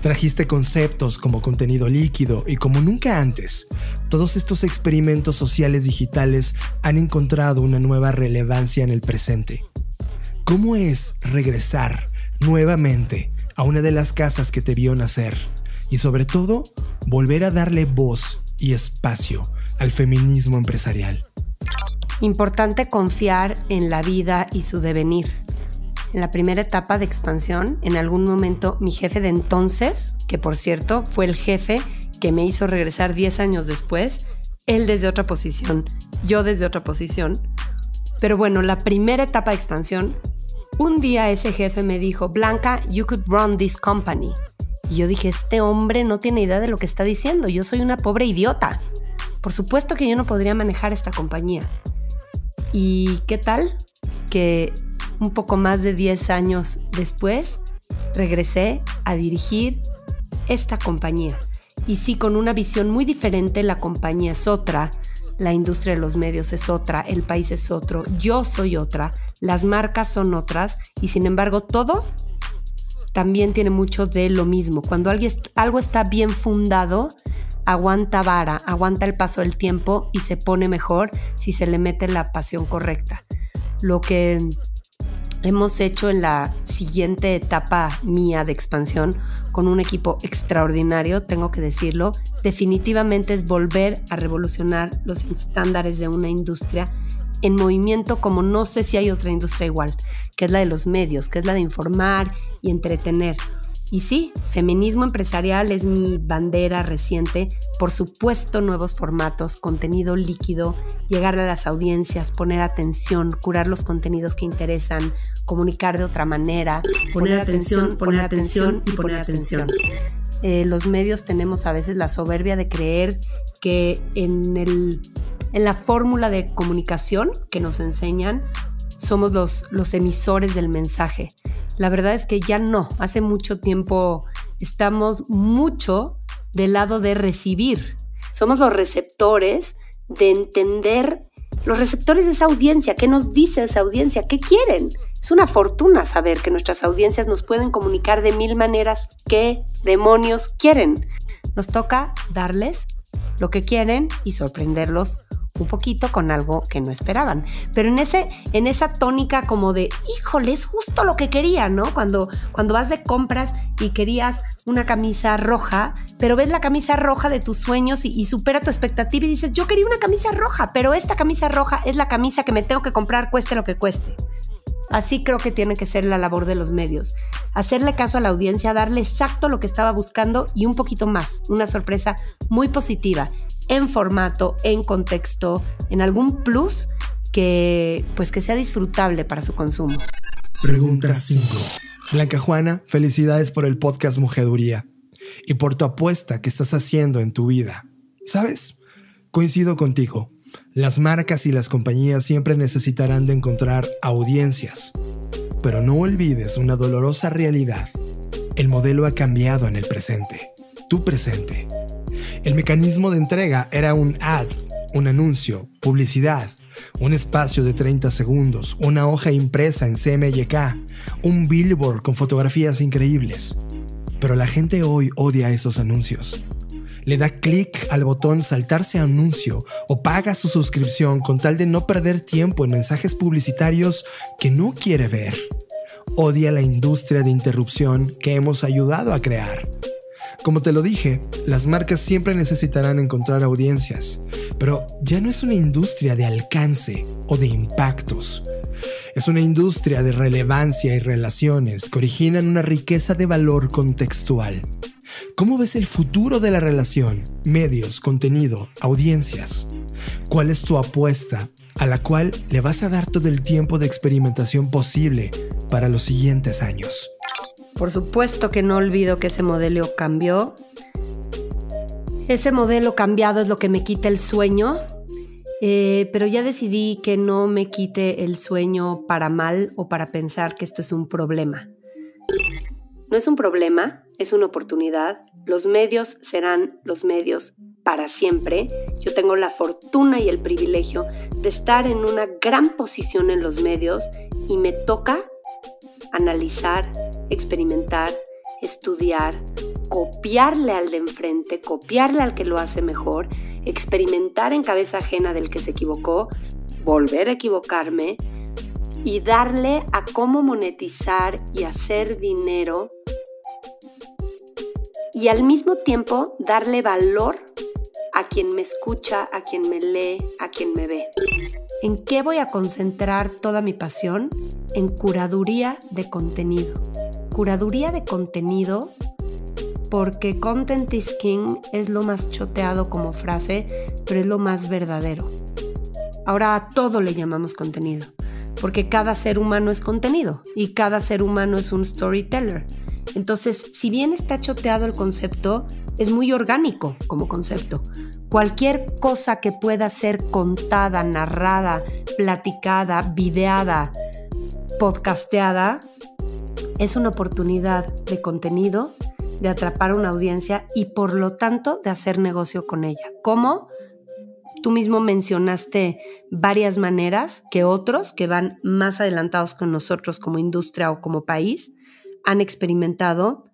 Trajiste conceptos como contenido líquido y como nunca antes, todos estos experimentos sociales digitales han encontrado una nueva relevancia en el presente. ¿Cómo es regresar nuevamente a una de las casas que te vio nacer? Y sobre todo, volver a darle voz y espacio al feminismo empresarial. Importante confiar en la vida y su devenir. En la primera etapa de Expansión, en algún momento mi jefe de entonces, que por cierto fue el jefe que me hizo regresar 10 años después, él desde otra posición, yo desde otra posición. Pero bueno, la primera etapa de Expansión, un día ese jefe me dijo, Blanca, you could run this company. Y yo dije, este hombre no tiene idea de lo que está diciendo, yo soy una pobre idiota. Por supuesto que yo no podría manejar esta compañía. ¿Y qué tal? Que un poco más de 10 años después regresé a dirigir esta compañía. Y sí, con una visión muy diferente, la compañía es otra, la industria de los medios es otra, el país es otro, yo soy otra, las marcas son otras y sin embargo todo también tiene mucho de lo mismo. Cuando algo está bien fundado, aguanta vara, aguanta el paso del tiempo y se pone mejor si se le mete la pasión correcta. Lo que hemos hecho en la siguiente etapa mía de Expansión con un equipo extraordinario, tengo que decirlo, definitivamente es volver a revolucionar los estándares de una industria en movimiento como no sé si hay otra industria igual, que es la de los medios, que es la de informar y entretener. Y sí, feminismo empresarial es mi bandera reciente. Por supuesto, nuevos formatos, contenido líquido, llegar a las audiencias, poner atención, curar los contenidos que interesan, comunicar de otra manera, poner atención y poner atención. Los medios tenemos a veces la soberbia de creer que en la fórmula de comunicación que nos enseñan somos los emisores del mensaje. La verdad es que ya no. Hace mucho tiempo estamos mucho del lado de recibir. Somos los receptores de entender, los receptores de esa audiencia. ¿Qué nos dice esa audiencia? ¿Qué quieren? Es una fortuna saber que nuestras audiencias nos pueden comunicar de 1000 maneras qué demonios quieren. Nos toca darles lo que quieren y sorprenderlos un poquito con algo que no esperaban. Pero en esa tónica como de, híjole, es justo lo que quería, ¿no? Cuando vas de compras y querías una camisa roja, pero ves la camisa roja de tus sueños y supera tu expectativa y dices, yo quería una camisa roja, pero esta camisa roja es la camisa que me tengo que comprar cueste lo que cueste. Así creo que tiene que ser la labor de los medios. Hacerle caso a la audiencia, darle exacto lo que estaba buscando y un poquito más. Una sorpresa muy positiva, en formato, en contexto, en algún plus que sea disfrutable para su consumo. Pregunta 5. Blanca Juana, felicidades por el podcast Mujeduría y por tu apuesta que estás haciendo en tu vida. ¿Sabes? Coincido contigo. Las marcas y las compañías siempre necesitarán de encontrar audiencias. Pero no olvides una dolorosa realidad. El modelo ha cambiado en el presente. Tu presente. El mecanismo de entrega era un ad, un anuncio, publicidad, un espacio de 30 segundos, una hoja impresa en CMYK, un billboard con fotografías increíbles. Pero la gente hoy odia esos anuncios. Le da clic al botón saltarse anuncio o paga su suscripción con tal de no perder tiempo en mensajes publicitarios que no quiere ver. Odia la industria de interrupción que hemos ayudado a crear. Como te lo dije, las marcas siempre necesitarán encontrar audiencias, pero ya no es una industria de alcance o de impactos. Es una industria de relevancia y relaciones que originan una riqueza de valor contextual. ¿Cómo ves el futuro de la relación? Medios, contenido, audiencias. ¿Cuál es tu apuesta a la cual le vas a dar todo el tiempo de experimentación posible para los siguientes años? Por supuesto que no olvido que ese modelo cambió. Ese modelo cambiado es lo que me quita el sueño, pero ya decidí que no me quite el sueño para mal o para pensar que esto es un problema. No es un problema, es una oportunidad. Los medios serán los medios para siempre. Yo tengo la fortuna y el privilegio de estar en una gran posición en los medios y me toca analizar, experimentar, estudiar, copiarle al de enfrente, copiarle al que lo hace mejor, experimentar en cabeza ajena del que se equivocó, volver a equivocarme y darle a cómo monetizar y hacer dinero y al mismo tiempo darle valor a quien me escucha, a quien me lee, a quien me ve. ¿En qué voy a concentrar toda mi pasión? En curaduría de contenido. Curaduría de contenido porque content is king es lo más choteado como frase, pero es lo más verdadero. Ahora a todo le llamamos contenido, porque cada ser humano es contenido y cada ser humano es un storyteller. Entonces, si bien está choteado el concepto, es muy orgánico como concepto. Cualquier cosa que pueda ser contada, narrada, platicada, videada, podcasteada, es una oportunidad de contenido, de atrapar una audiencia y por lo tanto de hacer negocio con ella. ¿Cómo? Tú mismo mencionaste varias maneras que otros que van más adelantados con nosotros como industria o como país han experimentado.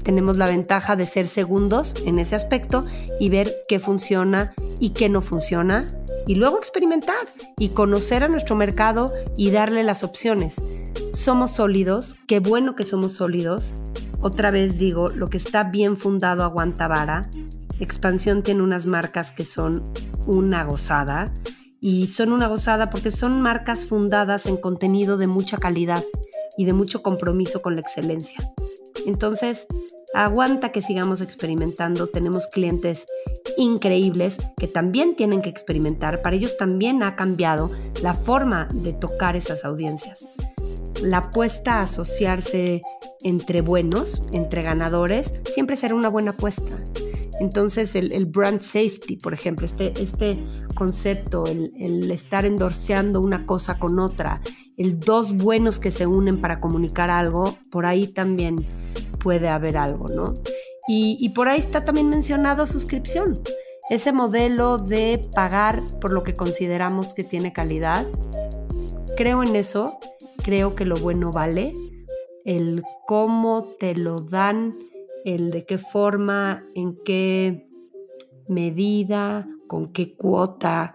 Tenemos la ventaja de ser segundos en ese aspecto y ver qué funciona y qué no funciona y luego experimentar y conocer a nuestro mercado y darle las opciones. Somos sólidos, qué bueno que somos sólidos. Otra vez digo, lo que está bien fundado aguanta vara. Expansión tiene unas marcas que son una gozada y son una gozada porque son marcas fundadas en contenido de mucha calidad y de mucho compromiso con la excelencia. Entonces, aguanta que sigamos experimentando. Tenemos clientes increíbles que también tienen que experimentar. Para ellos también ha cambiado la forma de tocar esas audiencias. La apuesta a asociarse entre buenos, entre ganadores, siempre será una buena apuesta. Entonces el brand safety, por ejemplo, este concepto, el estar endorseando una cosa con otra, el dos buenos que se unen para comunicar algo, por ahí también puede haber algo, ¿no? Y por ahí está también mencionado suscripción, ese modelo de pagar por lo que consideramos que tiene calidad. Creo en eso, creo que lo bueno vale, el cómo te lo dan, el de qué forma, en qué medida, con qué cuota,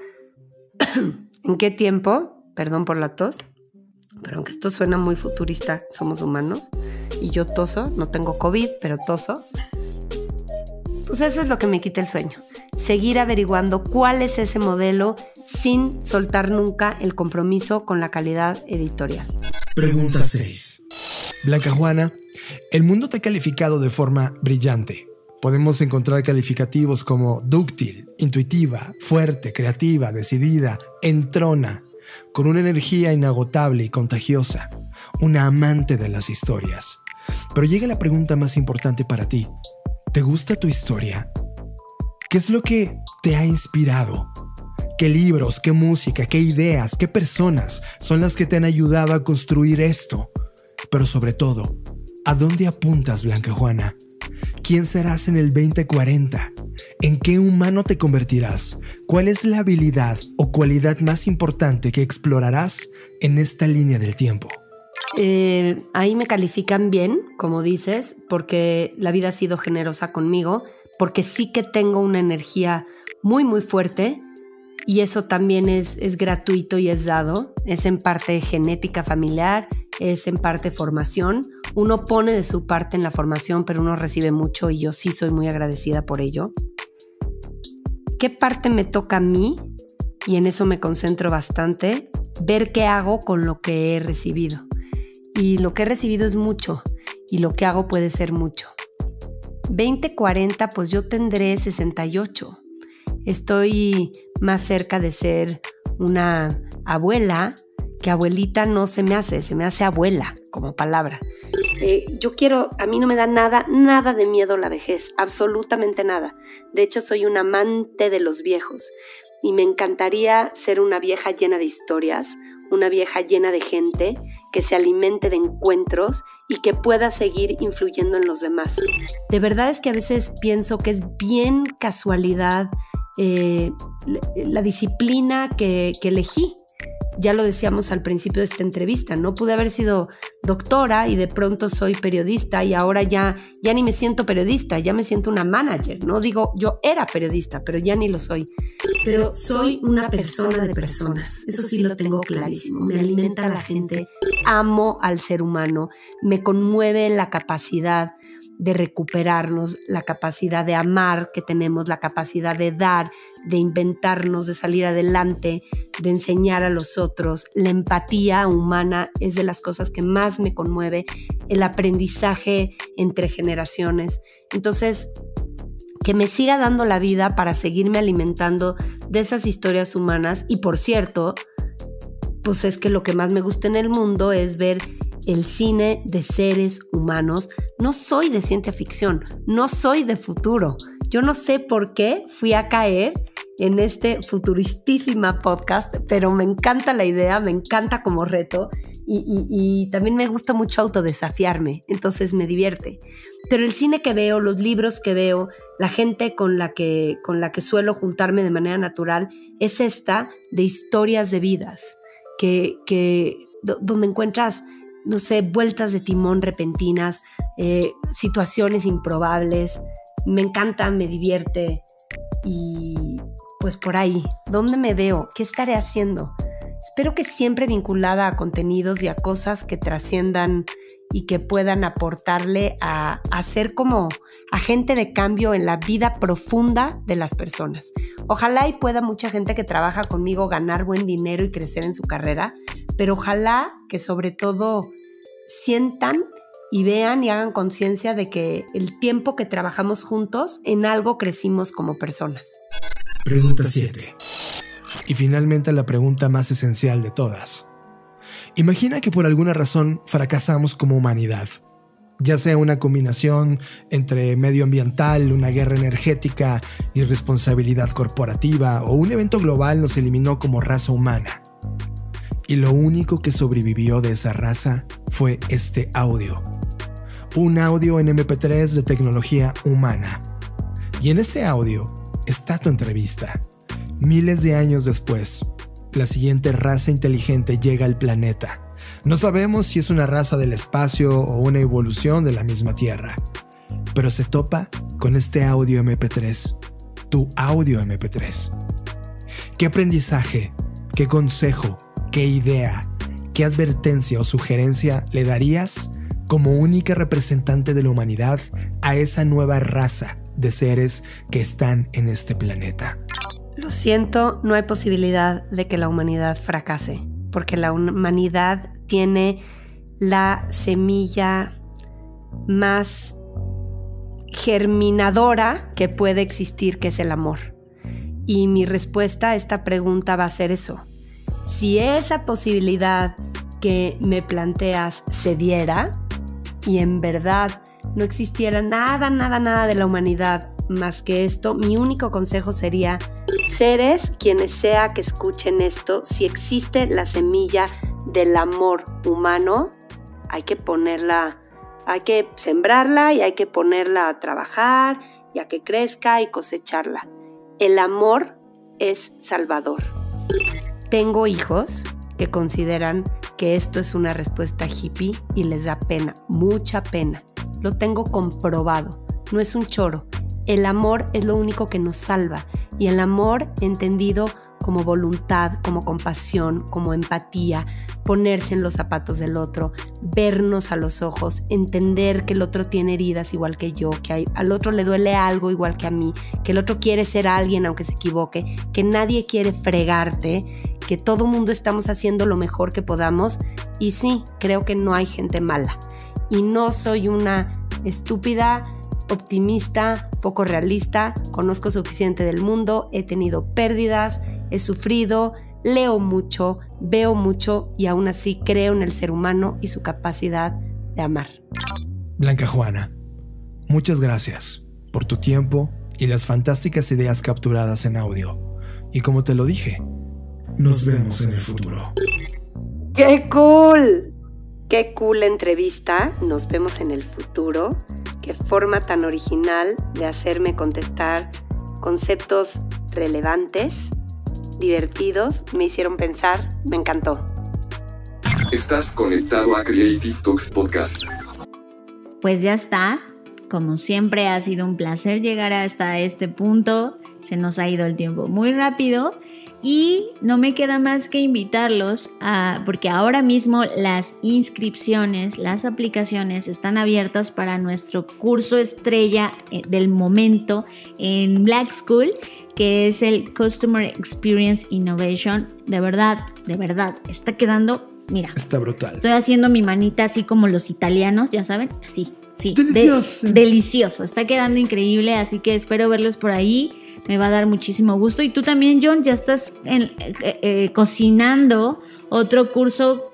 en qué tiempo, perdón por la tos, pero aunque esto suena muy futurista, somos humanos y yo toso, no tengo COVID, pero toso. Pues eso es lo que me quita el sueño. Seguir averiguando cuál es ese modelo sin soltar nunca el compromiso con la calidad editorial. Pregunta 6. Blanca Juana, el mundo te ha calificado de forma brillante. Podemos encontrar calificativos como dúctil, intuitiva, fuerte, creativa, decidida, entrona, con una energía inagotable y contagiosa, una amante de las historias. Pero llega la pregunta más importante para ti. ¿Te gusta tu historia? ¿Qué es lo que te ha inspirado? ¿Qué libros, qué música, qué ideas, qué personas son las que te han ayudado a construir esto? Pero sobre todo, ¿a dónde apuntas, Blanca Juana? ¿Quién serás en el 2040? ¿En qué humano te convertirás? ¿Cuál es la habilidad o cualidad más importante que explorarás en esta línea del tiempo? Ahí me califican bien, como dices, porque la vida ha sido generosa conmigo, porque sí que tengo una energía muy, muy fuerte y eso también es gratuito y es dado. Es en parte genética familiar, es en parte formación. Uno pone de su parte en la formación, pero uno recibe mucho y yo sí soy muy agradecida por ello. ¿Qué parte me toca a mí? Y en eso me concentro bastante. Ver qué hago con lo que he recibido. Y lo que he recibido es mucho y lo que hago puede ser mucho. 2040, pues yo tendré 68. Estoy más cerca de ser una abuela, que abuelita no se me hace abuela como palabra. A mí no me da nada de miedo la vejez, absolutamente nada. De hecho, soy un amante de los viejos y me encantaría ser una vieja llena de historias, una vieja llena de gente que se alimente de encuentros y que pueda seguir influyendo en los demás. De verdad es que a veces pienso que es bien casualidad la disciplina que elegí. Ya lo decíamos al principio de esta entrevista, ¿no? Pude haber sido doctora y de pronto soy periodista y ahora ya ni me siento periodista, ya me siento una manager, ¿no? Digo, yo era periodista, pero ya ni lo soy. Pero soy una persona de personas, eso sí lo tengo clarísimo. Me alimenta a la gente, amo al ser humano, me conmueve la capacidad de recuperarnos, la capacidad de amar que tenemos, la capacidad de dar, de inventarnos, de salir adelante, de enseñar a los otros. La empatía humana es de las cosas que más me conmueve, el aprendizaje entre generaciones. Entonces, que me siga dando la vida para seguirme alimentando de esas historias humanas. Y por cierto, pues es que lo que más me gusta en el mundo es ver el cine de seres humanos. No soy de ciencia ficción, no soy de futuro. Yo no sé por qué fui a caer en este futuristísima podcast, pero me encanta la idea, me encanta como reto y también me gusta mucho autodesafiarme, entonces me divierte. Pero el cine que veo, los libros que veo, la gente con la que suelo juntarme de manera natural, es esta de historias de vidas, donde encuentras, no sé, vueltas de timón repentinas, situaciones improbables. Me encanta, me divierte y pues por ahí, ¿dónde me veo? ¿Qué estaré haciendo? Espero que siempre vinculada a contenidos y a cosas que trasciendan y que puedan aportarle a ser como agente de cambio en la vida profunda de las personas. Ojalá y pueda mucha gente que trabaja conmigo ganar buen dinero y crecer en su carrera, pero ojalá que sobre todo sientan y vean y hagan conciencia de que el tiempo que trabajamos juntos, en algo crecimos como personas. Pregunta 7. Y finalmente la pregunta más esencial de todas. Imagina que por alguna razón fracasamos como humanidad, ya sea una combinación entre medioambiental, una guerra energética, irresponsabilidad corporativa o un evento global nos eliminó como raza humana. Y lo único que sobrevivió de esa raza fue este audio. Un audio en MP3 de tecnología humana. Y en este audio está tu entrevista. Miles de años después, la siguiente raza inteligente llega al planeta. No sabemos si es una raza del espacio o una evolución de la misma Tierra, pero se topa con este audio MP3 tu audio MP3. ¿Qué aprendizaje, qué consejo, qué idea, qué advertencia o sugerencia le darías como única representante de la humanidad a esa nueva raza de seres que están en este planeta? Lo siento, no hay posibilidad de que la humanidad fracase, porque la humanidad tiene la semilla más germinadora que puede existir, que es el amor. Y mi respuesta a esta pregunta va a ser eso. Si esa posibilidad que me planteas se diera y en verdad no existiera nada de la humanidad más que esto, mi único consejo sería: seres, quienes sea que escuchen esto, si existe la semilla del amor humano, hay que sembrarla y hay que ponerla a trabajar y a que crezca y cosecharla. El amor es salvador. Tengo hijos que consideran que esto es una respuesta hippie y les da pena, mucha pena. Lo tengo comprobado, no es un choro. El amor es lo único que nos salva, y el amor entendido como voluntad, como compasión, como empatía, ponerse en los zapatos del otro, vernos a los ojos, entender que el otro tiene heridas igual que yo, que al otro le duele algo igual que a mí, que el otro quiere ser alguien aunque se equivoque, que nadie quiere fregarte, que todo mundo estamos haciendo lo mejor que podamos. Y sí, creo que no hay gente mala. Y no soy una estúpida, optimista, poco realista, conozco suficiente del mundo, he tenido pérdidas, he sufrido, leo mucho, veo mucho y aún así creo en el ser humano y su capacidad de amar. Blanca Juana, muchas gracias por tu tiempo y las fantásticas ideas capturadas en audio. Y como te lo dije, nos vemos en el futuro. ¡Qué cool! ¡Qué cool entrevista! Nos vemos en el futuro. Qué forma tan original de hacerme contestar conceptos relevantes, divertidos, me hicieron pensar, me encantó. Estás conectado a Creative Talks Podcast. Pues ya está. Como siempre, ha sido un placer llegar hasta este punto. Se nos ha ido el tiempo muy rápido y no me queda más que invitarlos porque ahora mismo las inscripciones, las aplicaciones están abiertas para nuestro curso estrella del momento en Black School, que es el Customer Experience Innovation. De verdad, está quedando, mira. Está brutal. Estoy haciendo mi manita así como los italianos, ya saben, así. Sí, delicioso. Delicioso, está quedando increíble, así que espero verlos por ahí, me va a dar muchísimo gusto. Y tú también, John, ya estás cocinando otro curso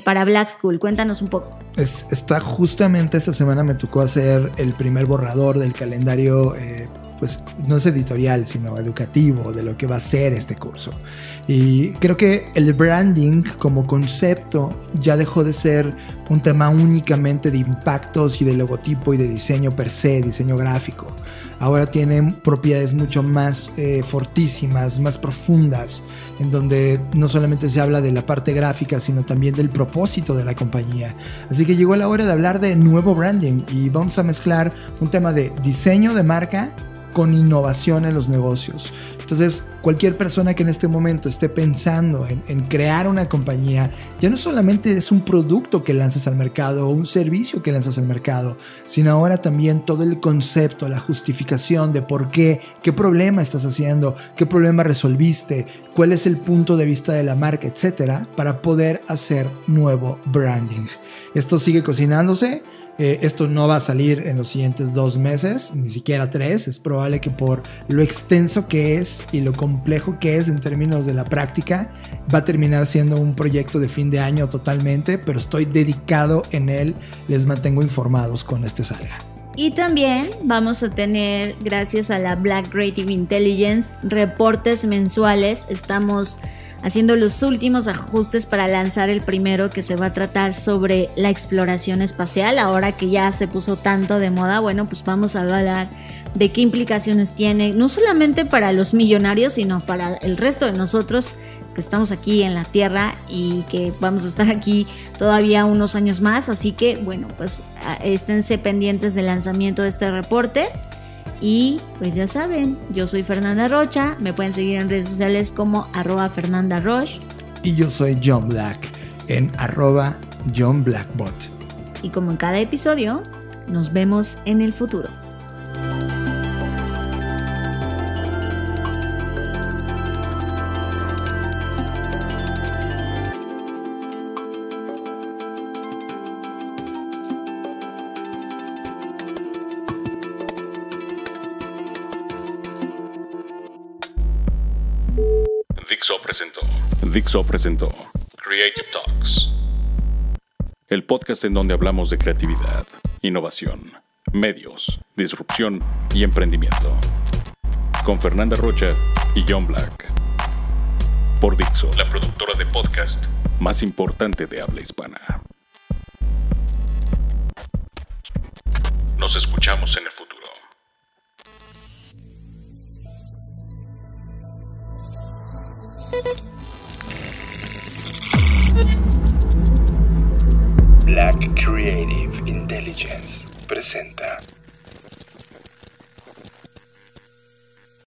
para Black School, cuéntanos un poco. Está justamente esta semana me tocó hacer el primer borrador del calendario, pues no es editorial, sino educativo, de lo que va a ser este curso. Y creo que el branding como concepto ya dejó de ser un tema únicamente de impactos y de logotipo y de diseño per se, diseño gráfico. Ahora tiene propiedades mucho más fortísimas, más profundas, en donde no solamente se habla de la parte gráfica, sino también del propósito de la compañía. Así que llegó la hora de hablar de nuevo branding y vamos a mezclar un tema de diseño de marca con innovación en los negocios. Entonces, cualquier persona que en este momento esté pensando en crear una compañía, ya no solamente es un producto que lanzas al mercado o un servicio que lanzas al mercado, sino ahora también todo el concepto, la justificación de por qué problema estás haciendo, qué problema resolviste, cuál es el punto de vista de la marca, etcétera, para poder hacer nuevo branding. Esto sigue cocinándose. Esto no va a salir en los siguientes 2 meses, ni siquiera 3. Es probable que por lo extenso que es y lo complejo que es en términos de la práctica, va a terminar siendo un proyecto de fin de año totalmente, pero estoy dedicado en él. Les mantengo informados cuando este salga. Y también vamos a tener, gracias a la Black Creative Intelligence, reportes mensuales. Estamos haciendo los últimos ajustes para lanzar el primero, que se va a tratar sobre la exploración espacial. Ahora que ya se puso tanto de moda, bueno, pues vamos a hablar de qué implicaciones tiene, no solamente para los millonarios, sino para el resto de nosotros que estamos aquí en la Tierra y que vamos a estar aquí todavía unos años más. Así que, bueno, pues esténse pendientes del lanzamiento de este reporte. Y pues ya saben, yo soy Fernanda Rocha, me pueden seguir en redes sociales como @FernandaRoche. Y yo soy John Black en @JohnBlackBot. Y como en cada episodio, nos vemos en el futuro. Dixo presentó Creative Talks, el podcast en donde hablamos de creatividad, innovación, medios, disrupción y emprendimiento, con Fernanda Rocha y John Black, por Dixo, la productora de podcast más importante de habla hispana. Nos escuchamos en el futuro. Black Creative Intelligence presenta